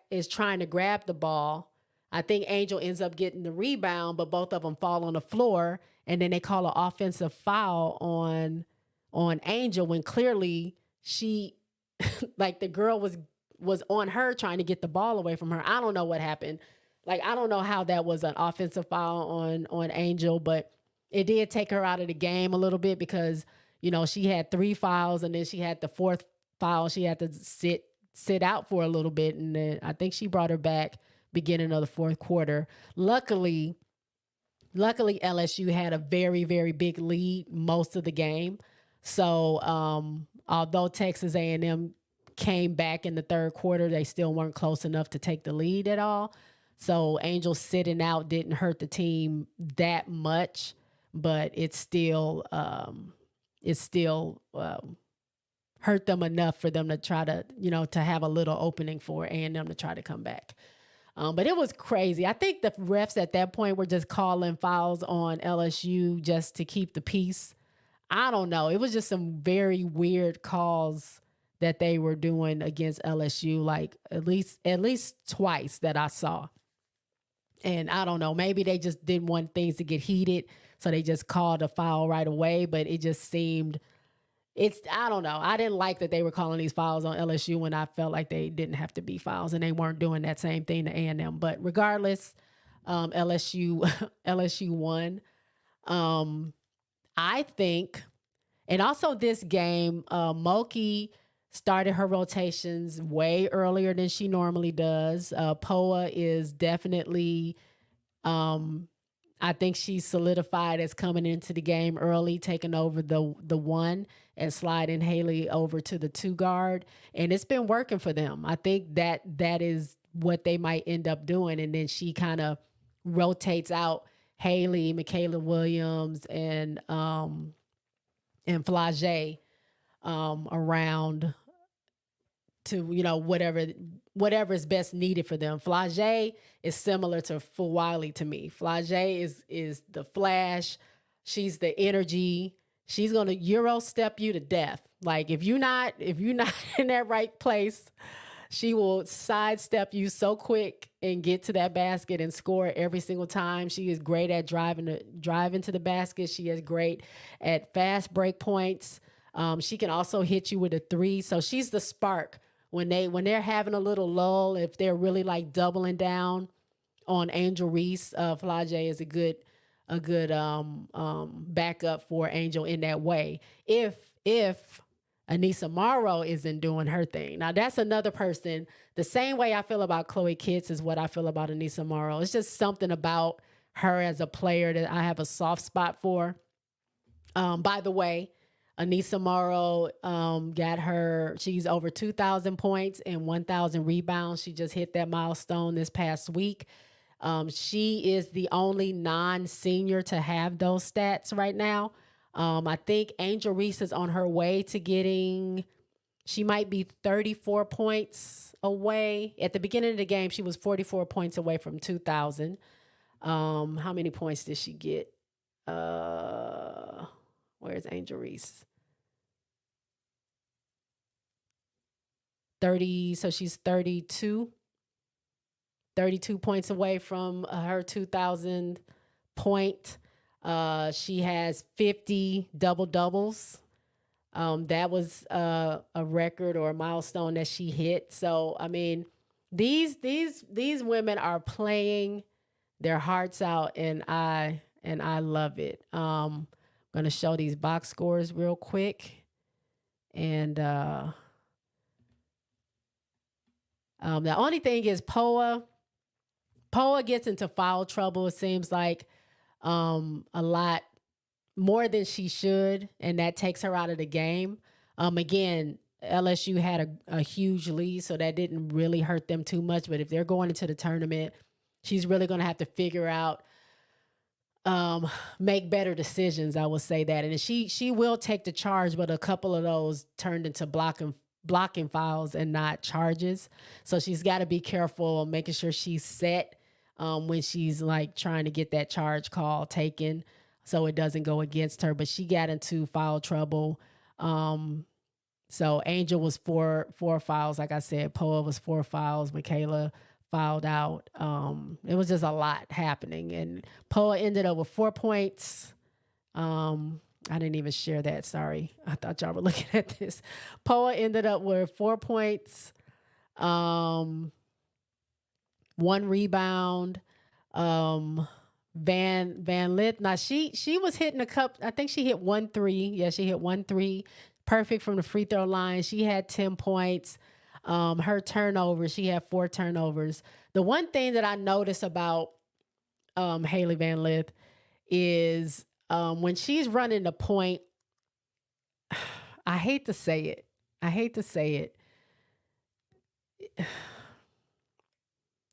Speaker 1: is trying to grab the ball. I think Angel ends up getting the rebound, but both of them fall on the floor, and then they call an offensive foul on Angel when clearly she, like the girl was on her trying to get the ball away from her. I don't know what happened. Like, I don't know how that was an offensive foul on Angel, but it did take her out of the game a little bit because, you know, she had 3 fouls and then she had the 4th foul. She had to sit out for a little bit. And then I think she brought her back beginning of the 4th quarter. Luckily LSU had a very, very big lead most of the game. So although Texas A&M came back in the 3rd quarter, they still weren't close enough to take the lead at all. So Angel sitting out didn't hurt the team that much, but it still hurt them enough for them to try to, to have a little opening for A&M to try to come back. But it was crazy. I think the refs at that point were just calling fouls on LSU just to keep the peace. I don't know. It was just some very weird calls that they were doing against LSU, like at least twice that I saw. And I don't know, maybe they just didn't want things to get heated, so they just called a foul right away. But it just seemed, I don't know. I didn't like that they were calling these fouls on LSU when I felt like they didn't have to be fouls, and they weren't doing that same thing to A&M. But regardless, LSU won. I think, and also this game, Moki started her rotations way earlier than she normally does. Poa is definitely, I I think she's solidified as coming into the game early, taking over the one and sliding Haley over to the 2 guard. And it's been working for them. I think that is what they might end up doing. And then she kind of rotates out Haley, Michaela Williams, and Flage around to, whatever is best needed for them. Flage is similar to Fulwiley to me. Flage is the flash. She's the energy. She's going to Euro step you to death. Like if you're not in that right place, she will sidestep you so quick and get to that basket and score every single time. She is great at driving to the basket. She is great at fast break points. She can also hit you with a 3. So she's the spark when they're having a little lull. If they're really like doubling down on Angel Reese, Flage is a good backup for Angel in that way. If Anissa Morrow isn't doing her thing. Now, that's another person. The same way I feel about Chloe Kitts is what I feel about Anissa Morrow. It's just something about her as a player that I have a soft spot for. By the way, Anissa Morrow she's over 2,000 points and 1,000 rebounds. She just hit that milestone this past week. She is the only non-senior to have those stats right now. I think Angel Reese is on her way to she might be 34 points away. At the beginning of the game, she was 44 points away from 2,000. How many points did she get? Where's Angel Reese? 30, so she's 32 points away from her 2,000 point. She has 50 double-doubles. That was a record or a milestone that she hit. So, I mean, these women are playing their hearts out, and I love it. I'm going to show these box scores real quick. And the only thing is Poa gets into foul trouble, it seems like, a lot more than she should, and that takes her out of the game. Again, LSU had a huge lead, so that didn't really hurt them too much. But if they're going into the tournament, she's really going to have to figure out, make better decisions. I will say that, and she will take the charge, but a couple of those turned into blocking fouls and not charges. So she's got to be careful, making sure she's set when she's like trying to get that charge call taken, so it doesn't go against her. But she got into foul trouble. So Angel was four fouls, like I said. Poa was 4 fouls. Michaela fouled out. It was just a lot happening, and Poa ended up with 4 points. I didn't even share that. Sorry, I thought y'all were looking at this. Poa ended up with 4 points, 1 rebound. Van Lith. Now she was hitting a cup. I think she hit 1 3. Yeah, she hit 1 3. Perfect from the free throw line. She had 10 points. Her turnovers, she had 4 turnovers. The one thing that I notice about Haley Van Lith is when she's running the point, I hate to say it.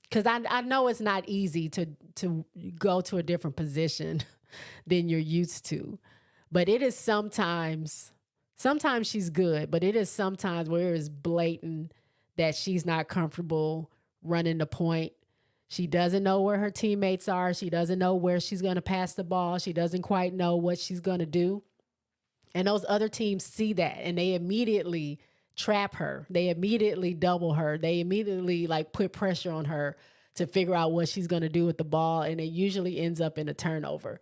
Speaker 1: Because I know it's not easy to go to a different position than you're used to. But it is sometimes she's good, but it is sometimes where it's blatant that she's not comfortable running the point. She doesn't know where her teammates are. She doesn't know where she's going to pass the ball. She doesn't quite know what she's going to do. And those other teams see that, and they immediately trap her. They immediately double her. They immediately like put pressure on her to figure out what she's going to do with the ball. And it usually ends up in a turnover.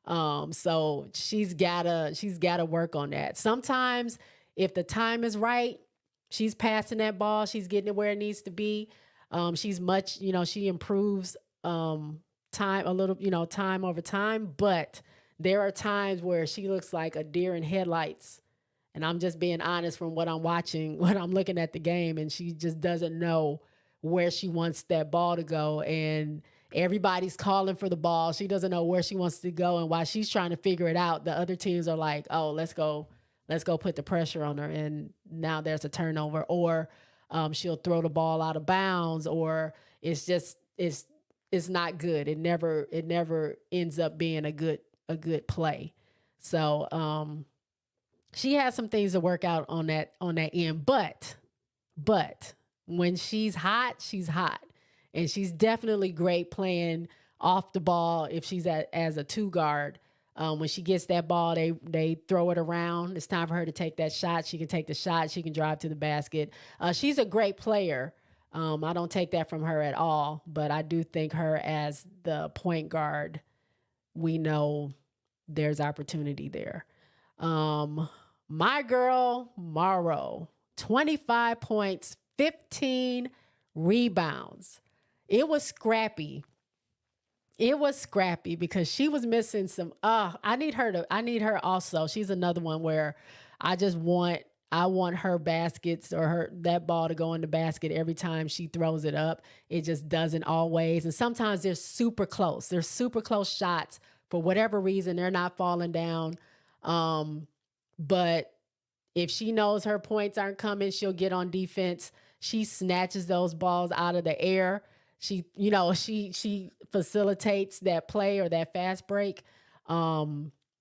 Speaker 1: So she's gotta work on that. Sometimes if the time is right, she's passing that ball. She's getting it where it needs to be. She's much, she improves, time over time, but there are times where she looks like a deer in headlights. And I'm just being honest from what I'm watching, when I'm looking at the game, and she just doesn't know where she wants that ball to go. And Everybody's calling for the ball. She doesn't know where she wants to go. And while she's trying to figure it out, the other teams are like, oh, let's go put the pressure on her. And now there's a turnover, or she'll throw the ball out of bounds, or it's not good. It never ends up being a good play. So she has some things to work out on that end. But when she's hot, she's hot. And she's definitely great playing off the ball if she's as a 2 guard. When she gets that ball, they throw it around. It's time for her to take that shot. She can take the shot. She can drive to the basket. She's a great player. I don't take that from her at all, but I do think her as the point guard, we know there's opportunity there. My girl, Morrow, 25 points, 15 rebounds. It was scrappy. Because she was missing some. I need her also. She's another one where I want her baskets or that ball to go in the basket every time she throws it up. It just doesn't always. And sometimes they're super close. They're super close shots for whatever reason. They're not falling down. But if she knows her points aren't coming, she'll get on defense. She snatches those balls out of the air. She facilitates that play or that fast break.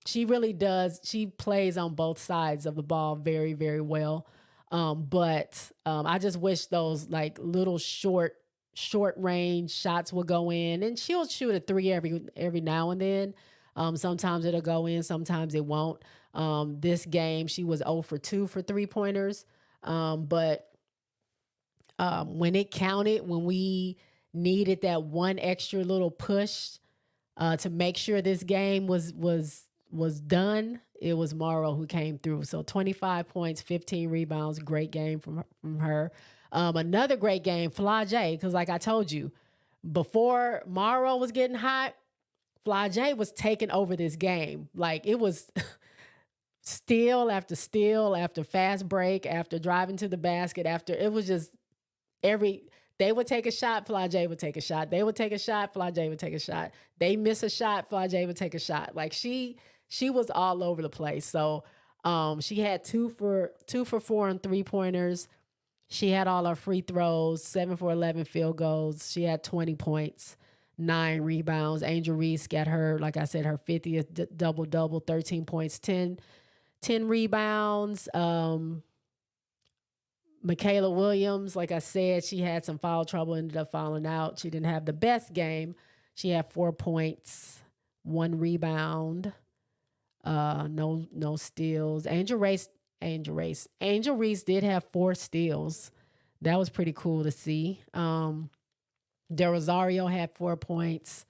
Speaker 1: She really does. She plays on both sides of the ball very, very well. But I just wish those like little short range shots would go in, and she'll shoot a 3 every now and then. Sometimes it'll go in, sometimes it won't. This game, she was 0 for 2 for 3-pointers. But when it counted, when we needed that one extra little push to make sure this game was done, it was Morrow who came through. So 25 points, 15 rebounds, great game from her. Another great game, Flage, because like I told you, before Morrow was getting hot, Flage was taking over this game. Like it was steal after fast break, after driving to the basket, it was just they would take a shot, Flage would take a shot. They would take a shot, Flage would take a shot. They miss a shot, Flage would take a shot. Like she was all over the place. So she had 2 for 4 on 3-pointers. She had all her free throws, 7 for 11 field goals. She had 20 points, 9 rebounds. Angel Reese got her, like I said, her 50th double-double, 13 points, 10 rebounds. Michaela Williams, like I said, she had some foul trouble, ended up fouling out. She didn't have the best game. She had 4 points, 1 rebound, no steals. Angel Reese did have 4 steals. That was pretty cool to see. Del Rosario had 4 points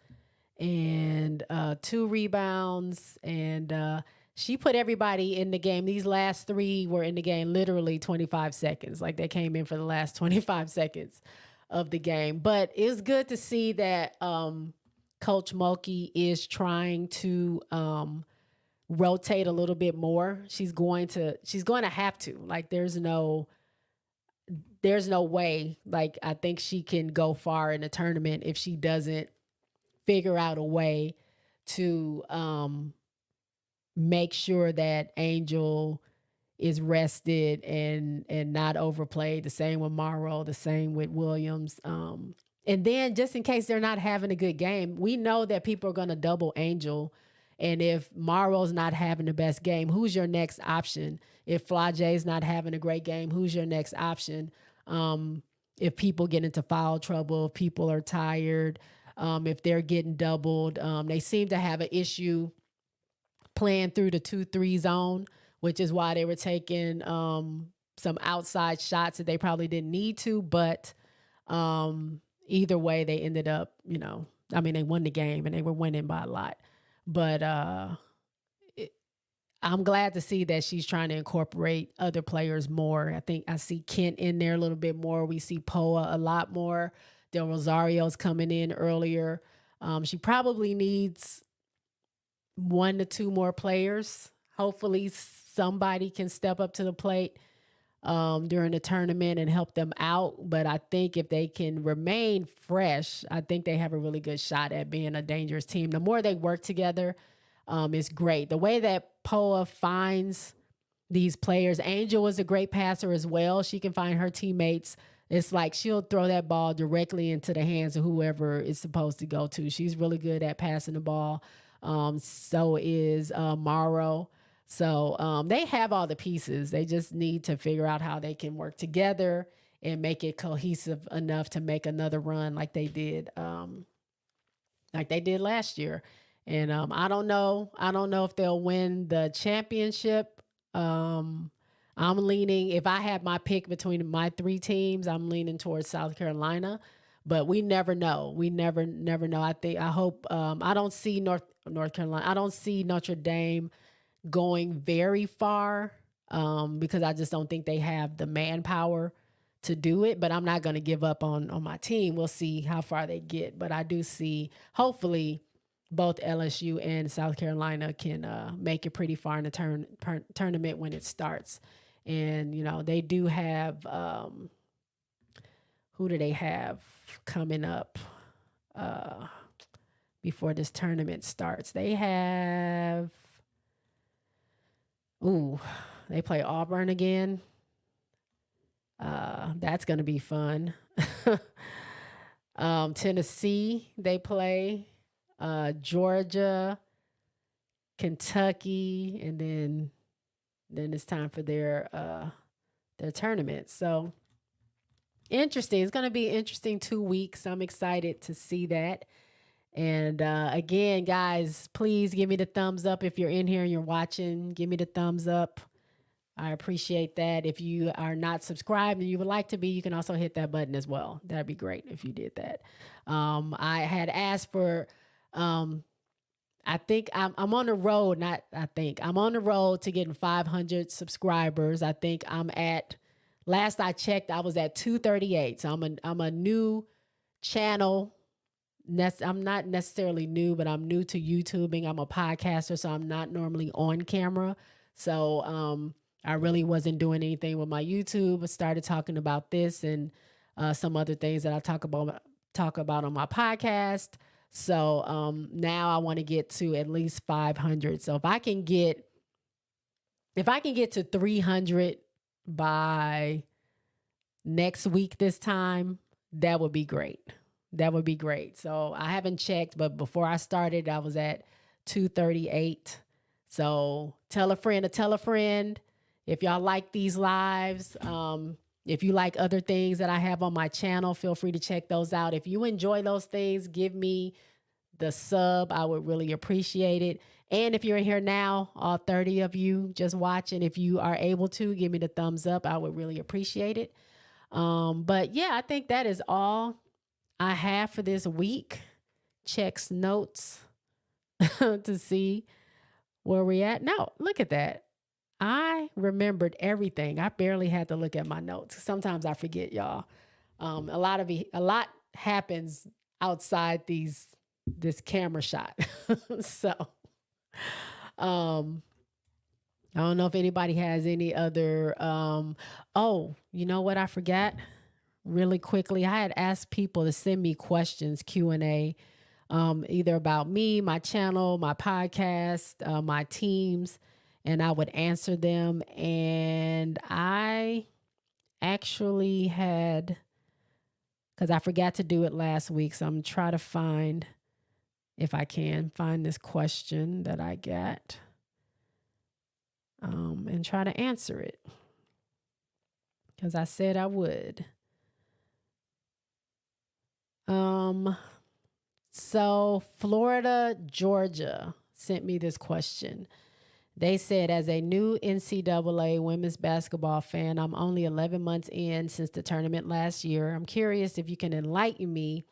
Speaker 1: and 2 rebounds, and she put everybody in the game. These last 3 were in the game literally 25 seconds. Like they came in for the last 25 seconds of the game. But it's good to see that Coach Mulkey is trying to rotate a little bit more. She's going to have to. Like there's no way. Like I think she can go far in the tournament if she doesn't figure out a way to make sure that Angel is rested and not overplayed. The same with Morrow, the same with Williams. And then just in case they're not having a good game, we know that people are going to double Angel. And if Morrow's not having the best game, who's your next option? If Flage's not having a great game, who's your next option? If people get into foul trouble, if people are tired, if they're getting doubled, they seem to have an issue playing through the 2-3 zone, which is why they were taking some outside shots that they probably didn't need to. But either way, they ended up, they won the game and they were winning by a lot. But I'm glad to see that she's trying to incorporate other players more. I think I see Kent in there a little bit more. We see Poa a lot more. Del Rosario's coming in earlier. She probably needs 1 to 2 more players. Hopefully somebody can step up to the plate. during the tournament and help them out. But I think if they can remain fresh, I think they have a really good shot at being a dangerous team. The more they work together, is great. The way that Poa finds these players, Angel is a great passer as well. She can find her teammates. It's like she'll throw that ball directly into the hands of whoever it's supposed to go to. She's really good at passing the ball. So is Morrow. So they have all the pieces. They just need to figure out how they can work together and make it cohesive enough to make another run like they did last year. And I don't know if they'll win the championship. I'm leaning, if I have my pick between my three teams, I'm leaning towards South Carolina, but we never know. We never know. I hope, I don't see North Carolina. I don't see Notre Dame going very far, because I just don't think they have the manpower to do it, but I'm not going to give up on my team. We'll see how far they get, but I do see, hopefully, both LSU and South Carolina can make it pretty far in the tournament when it starts. And, they do have, who do they have coming up before this tournament starts? They have, they play Auburn again. That's going to be fun. Tennessee, they play. Georgia, Kentucky, and then it's time for their tournament. So interesting. It's going to be an interesting 2 weeks. I'm excited to see that. And again, guys, please give me the thumbs up if you're in here and you're watching. Give me the thumbs up. I appreciate that. If you are not subscribed and you would like to be, you can also hit that button as well. That'd be great if you did that. I had asked for, I think I'm on the road. I'm on the road to getting 500 subscribers. I think I'm at, last I checked, I was at 238. So I'm a new channel. I'm not necessarily new, but I'm new to YouTubing. I'm a podcaster, so I'm not normally on camera. So, I really wasn't doing anything with my YouTube. I started talking about this and some other things that I talk about on my podcast. So now I want to get to at least 500. So if I can get to 300 by next week this time, that would be great. That would be great. So I haven't checked, but before I started, I was at 238. So tell a friend to tell a friend. If y'all like these lives, if you like other things that I have on my channel, feel free to check those out. If you enjoy those things, give me the sub. I would really appreciate it. And if you're in here now, all 30 of you just watching, if you are able to, give me the thumbs up. I would really appreciate it. But yeah, I think that is all I have for this week. Checks notes to see where we at. No, look at that. I remembered everything. I barely had to look at my notes. Sometimes I forget, y'all. A lot happens outside this camera shot. So, I don't know if anybody has any other. Oh, you know what? I forgot really quickly. I had asked people to send me questions, Q&A, either about me, my channel, my podcast, my teams. And I would answer them. And I actually had, because I forgot to do it last week. So I'm trying to find, if I can, find this question that I got and try to answer it. Because I said I would. So Florida, Georgia sent me this question. They said, as a new NCAA women's basketball fan, I'm only 11 months in since the tournament last year. I'm curious if you can enlighten me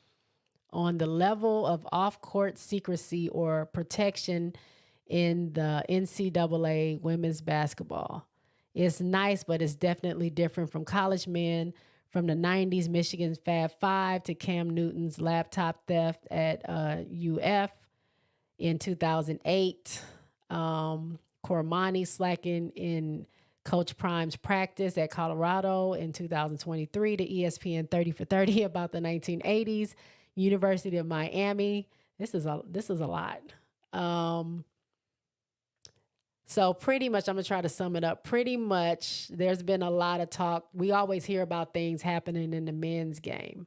Speaker 1: on the level of off-court secrecy or protection in the NCAA women's basketball. It's nice, but it's definitely different from college men, from the 90s Michigan's Fab Five to Cam Newton's laptop theft at UF in 2008. Cormani slacking in Coach Prime's practice at Colorado in 2023 to ESPN 30 for 30 about the 1980s. University of Miami. This is a lot. So pretty much, I'm going to try to sum it up. Pretty much, there's been a lot of talk. We always hear about things happening in the men's game.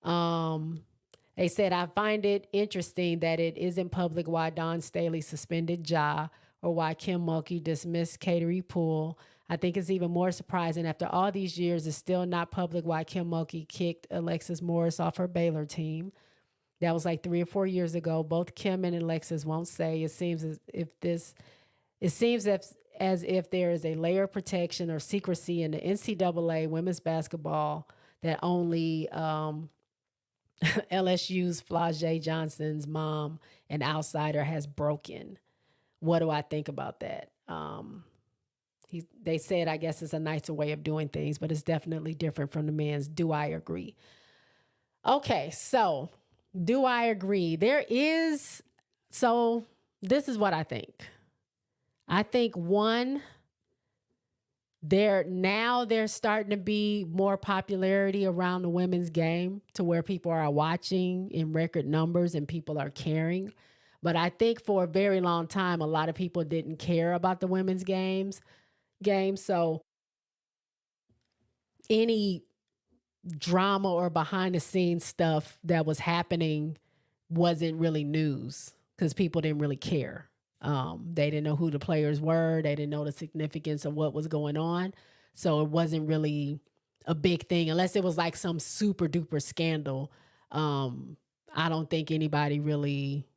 Speaker 1: They said, I find it interesting that it isn't public why Don Staley suspended Ja or why Kim Mulkey dismissed Katie Poole. I think it's even more surprising after all these years, it's still not public why Kim Mulkey kicked Alexis Morris off her Baylor team. That was like 3 or 4 years ago. Both Kim and Alexis won't say. It seems as if there is a layer of protection or secrecy in the NCAA women's basketball that only LSU's Flau'jae Johnson's mom, an outsider, has broken. What do I think about that? They said, I guess it's a nicer way of doing things, but it's definitely different from the men's. Do I agree? Okay, so do I agree? So this is what I think. I think one, there's starting to be more popularity around the women's game to where people are watching in record numbers and people are caring. But I think for a very long time, a lot of people didn't care about the women's game. So any drama or behind the scenes stuff that was happening wasn't really news because people didn't really care. They didn't know who the players were. They didn't know the significance of what was going on. So it wasn't really a big thing unless it was like some super duper scandal. I don't think anybody really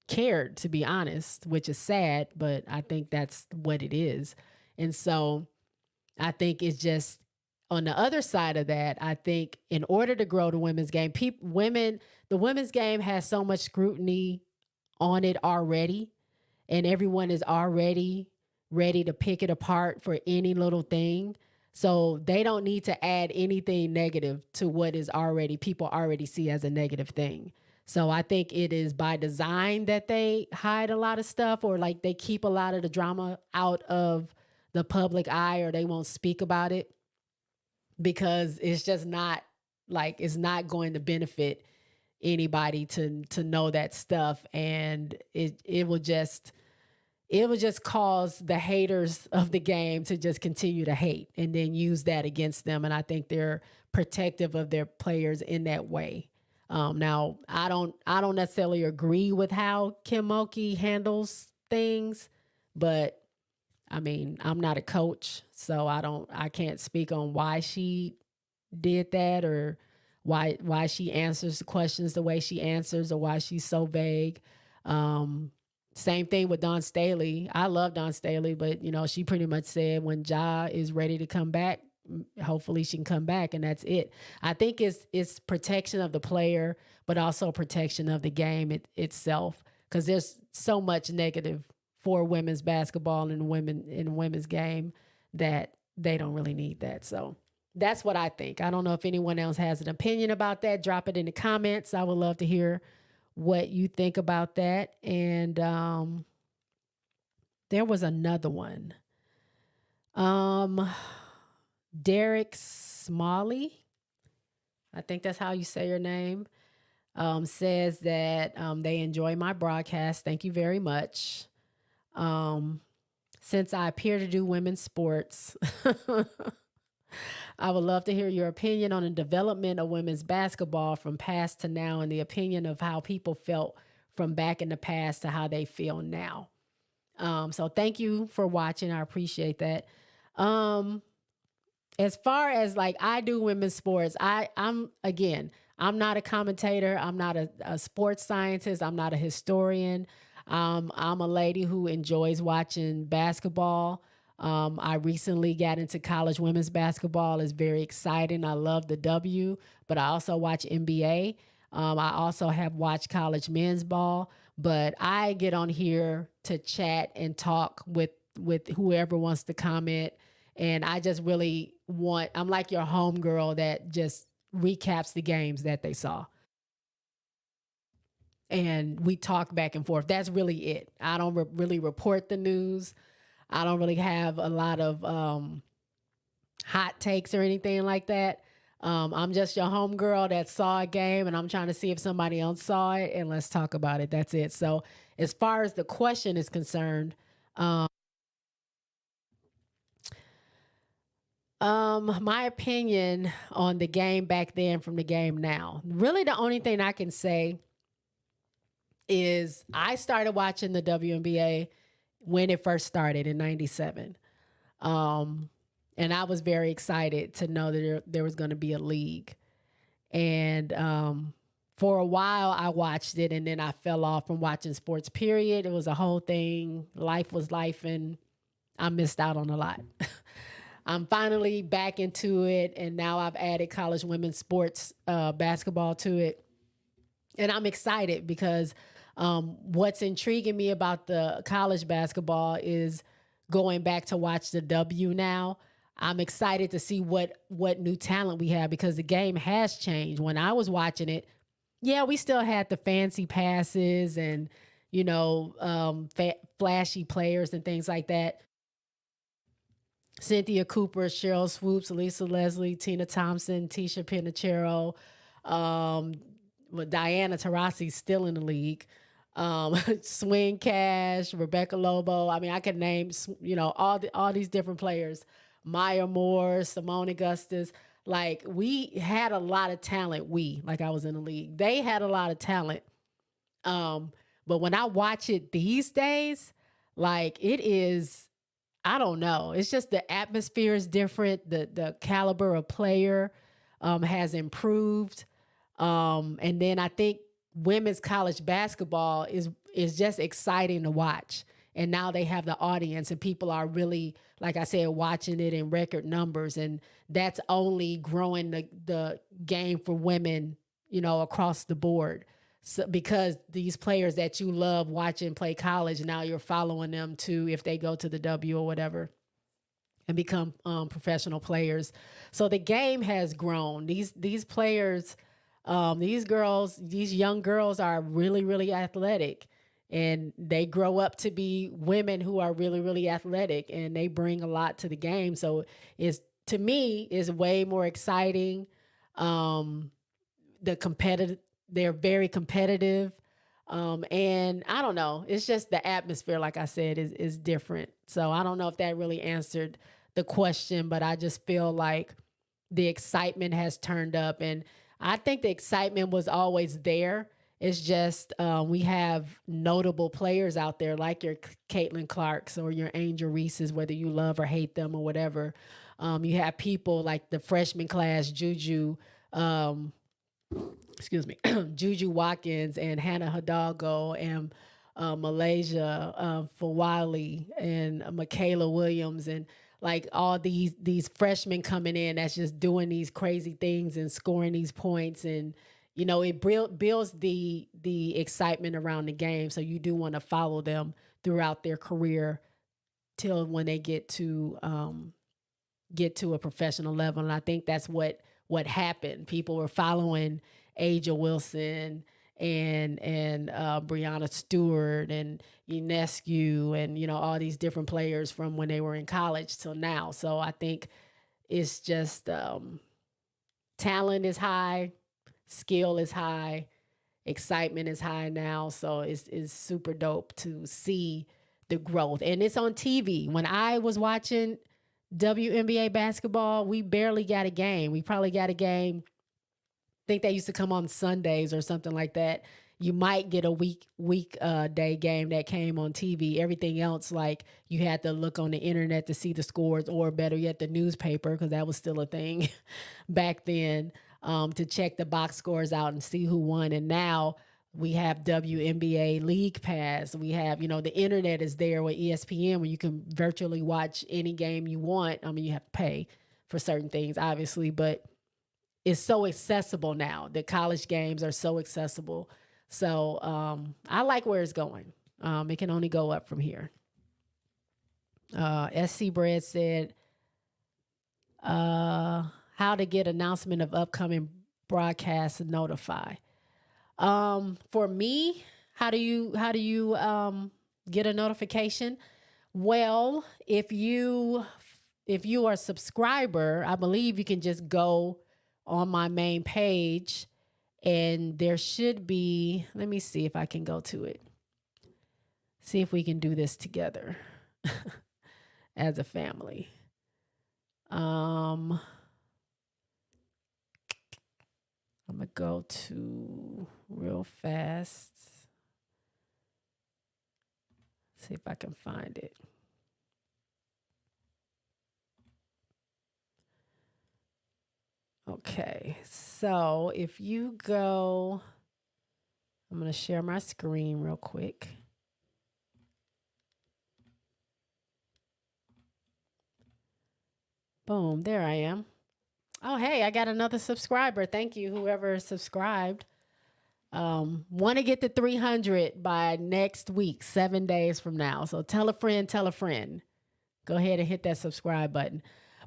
Speaker 1: cared, to be honest, which is sad, but I think that's what it is. And so I think it's just on the other side of that, I think in order to grow the women's game, the women's game has so much scrutiny on it already. And everyone is already ready to pick it apart for any little thing. So they don't need to add anything negative to what is people already see as a negative thing. So I think it is by design that they hide a lot of stuff, or like they keep a lot of the drama out of the public eye, or they won't speak about it because it's just not it's not going to benefit anybody to know that stuff. And it will just cause the haters of the game to just continue to hate and then use that against them. And I think they're protective of their players in that way. Now, I don't necessarily agree with how Kim Mulkey handles things, but I mean, I'm not a coach, so I can't speak on why she did that or why she answers the questions the way she answers or why she's so vague. Same thing with Dawn Staley. I love Dawn Staley, but she pretty much said when Ja is ready to come back, hopefully she can come back, and that's it. I think it's protection of the player, but also protection of the game itself, because there's so much negative for women's basketball and women's game that they don't really need that. So that's what I think. I don't know if anyone else has an opinion about that. Drop it in the comments. I would love to hear what you think about that. And there was another one. Derek Smalley, I think that's how you say your name, says that they enjoy my broadcast. Thank you very much. Since I appear to do women's sports, I would love to hear your opinion on the development of women's basketball from past to now and the opinion of how people felt from back in the past to how they feel now. So thank you for watching. I appreciate that. As far as I do women's sports, I'm not a commentator. I'm not a sports scientist. I'm not a historian. I'm a lady who enjoys watching basketball. I recently got into college women's basketball. It's very exciting. I love the W, but I also watch NBA. I also have watched college men's ball, but I get on here to chat and talk with whoever wants to comment. And I just really I'm like your homegirl that just recaps the games that they saw. And we talk back and forth. That's really it. I don't really report the news. I don't really have a lot of hot takes or anything like that. I'm just your homegirl that saw a game and I'm trying to see if somebody else saw it and let's talk about it. That's it. So as far as the question is concerned, my opinion on the game back then from the game now, really the only thing I can say is I started watching the WNBA when it first started in 97. And I was very excited to know that there was going to be a league. And for a while, I watched it, and then I fell off from watching sports, period. It was a whole thing. Life was life, and I missed out on a lot. I'm finally back into it, and now I've added college women's sports basketball to it. And I'm excited because what's intriguing me about the college basketball is going back to watch the W now. I'm excited to see what new talent we have because the game has changed. When I was watching it, yeah, we still had the fancy passes and, flashy players and things like that. Cynthia Cooper, Cheryl Swoops, Lisa Leslie, Tina Thompson, Tisha Pinachero, Diana Taurasi's still in the league. Swing Cash, Rebecca Lobo. I mean, I could name, all these different players. Maya Moore, Simone Augustus. Like, we had a lot of talent. Like I was in the league. They had a lot of talent. But when I watch it these days, like, it is, I don't know. It's just the atmosphere is different. The caliber of player has improved. And then I think women's college basketball is just exciting to watch. And now they have the audience and people are really, like I said, watching it in record numbers. And that's only growing the game for women, across the board. So, because these players that you love watching play college, now you're following them too if they go to the W or whatever and become professional players. So the game has grown. These players, these young girls are really, really athletic. And they grow up to be women who are really, really athletic and they bring a lot to the game. So to me, is way more exciting. They're very competitive. And I don't know, it's just the atmosphere, like I said, is different. So I don't know if that really answered the question, but I just feel like the excitement has turned up. And I think the excitement was always there. It's just we have notable players out there like your Caitlin Clarks or your Angel Reeses, whether you love or hate them or whatever. You have people like the freshman class, Juju Watkins and Hannah Hidalgo and Malaysia Fawali and Michaela Williams and like all these freshmen coming in that's just doing these crazy things and scoring these points and it builds the excitement around the game. So you do want to follow them throughout their career till when they get to a professional level. And I think that's what happened. People were following Aja Wilson and Brianna Stewart and Ionescu and all these different players from when they were in college till now. So I think it's just talent is high. Skill is high, excitement is high now, so it's super dope to see the growth. And it's on TV. When I was watching WNBA basketball, we barely got a game. We probably got a game. I think they used to come on Sundays or something like that. You might get a weekday game that came on TV. Everything else, like you had to look on the internet to see the scores, or better yet, the newspaper, because that was still a thing back then. To check the box scores out and see who won. And now we have WNBA League Pass. We have, the internet is there with ESPN where you can virtually watch any game you want. I mean, you have to pay for certain things, obviously, but it's so accessible now. The college games are so accessible. So I like where it's going. It can only go up from here. SC Bread said, how to get announcement of upcoming broadcasts and notify. For me, how do you get a notification? Well, if you are a subscriber, I believe you can just go on my main page and there should be, let me see if I can go to it. See if we can do this together as a family. I'm going to go to real fast. See if I can find it. Okay, so if you go, I'm going to share my screen real quick. Boom, there I am. Oh, hey, I got another subscriber. Thank you, whoever subscribed. Want to get to 300 by next week, 7 days from now. So tell a friend, tell a friend. Go ahead and hit that subscribe button.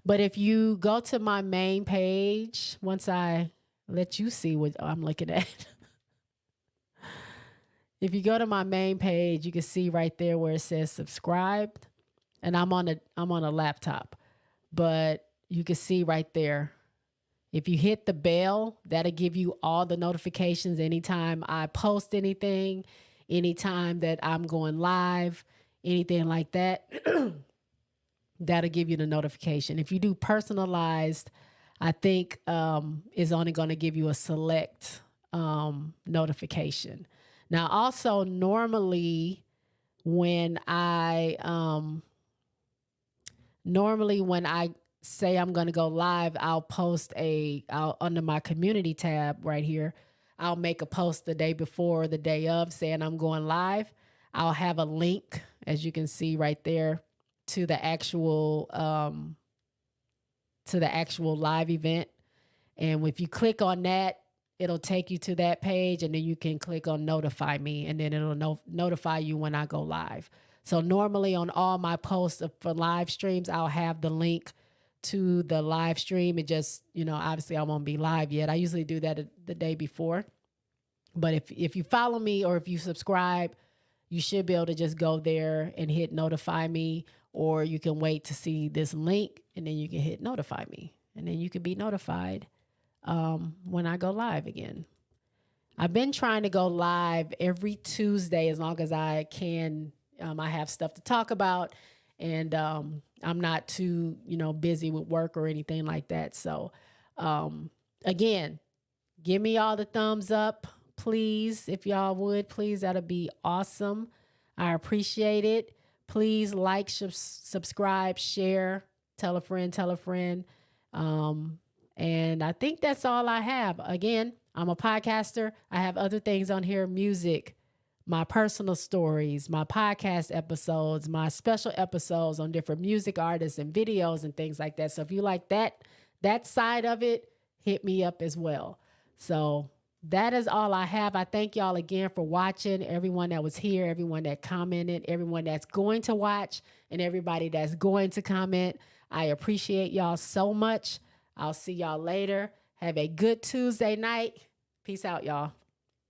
Speaker 1: But if you go to my main page, once I let you see what I'm looking at. If you go to my main page, you can see right there where it says subscribed. And I'm on a laptop. But you can see right there. If you hit the bell, that'll give you all the notifications anytime I post anything, anytime that I'm going live, anything like that. That'll give you the notification. If you do personalized, I think is only going to give you a select notification. Now, also normally when I say I'm going to go live, I'll post under my community tab right here. I'll make a post the day before or the day of saying I'm going live. I'll have a link, as you can see right there, to the actual live event. And if you click on that, it'll take you to that page, and then you can click on notify me, and then it'll notify you when I go live. So normally on all my posts for live streams, I'll have the link to the live stream. It just, obviously I won't be live yet. I usually do that the day before. But if you follow me or if you subscribe, you should be able to just go there and hit notify me, or you can wait to see this link and then you can hit notify me, and then you can be notified when I go live again. I've been trying to go live every Tuesday as long as I can. I have stuff to talk about, and I'm not too, busy with work or anything like that. So, again, give me all the thumbs up, please. If y'all would, please, that'd be awesome. I appreciate it. Please like, subscribe, share, tell a friend, tell a friend. And I think that's all I have. Again, I'm a podcaster. I have other things on here, music, my personal stories, my podcast episodes, my special episodes on different music artists and videos and things like that. So if you like that side of it, hit me up as well. So that is all I have. I thank y'all again for watching, everyone that was here, everyone that commented, everyone that's going to watch, and everybody that's going to comment. I appreciate y'all so much. I'll see y'all later. Have a good Tuesday night. Peace out, y'all.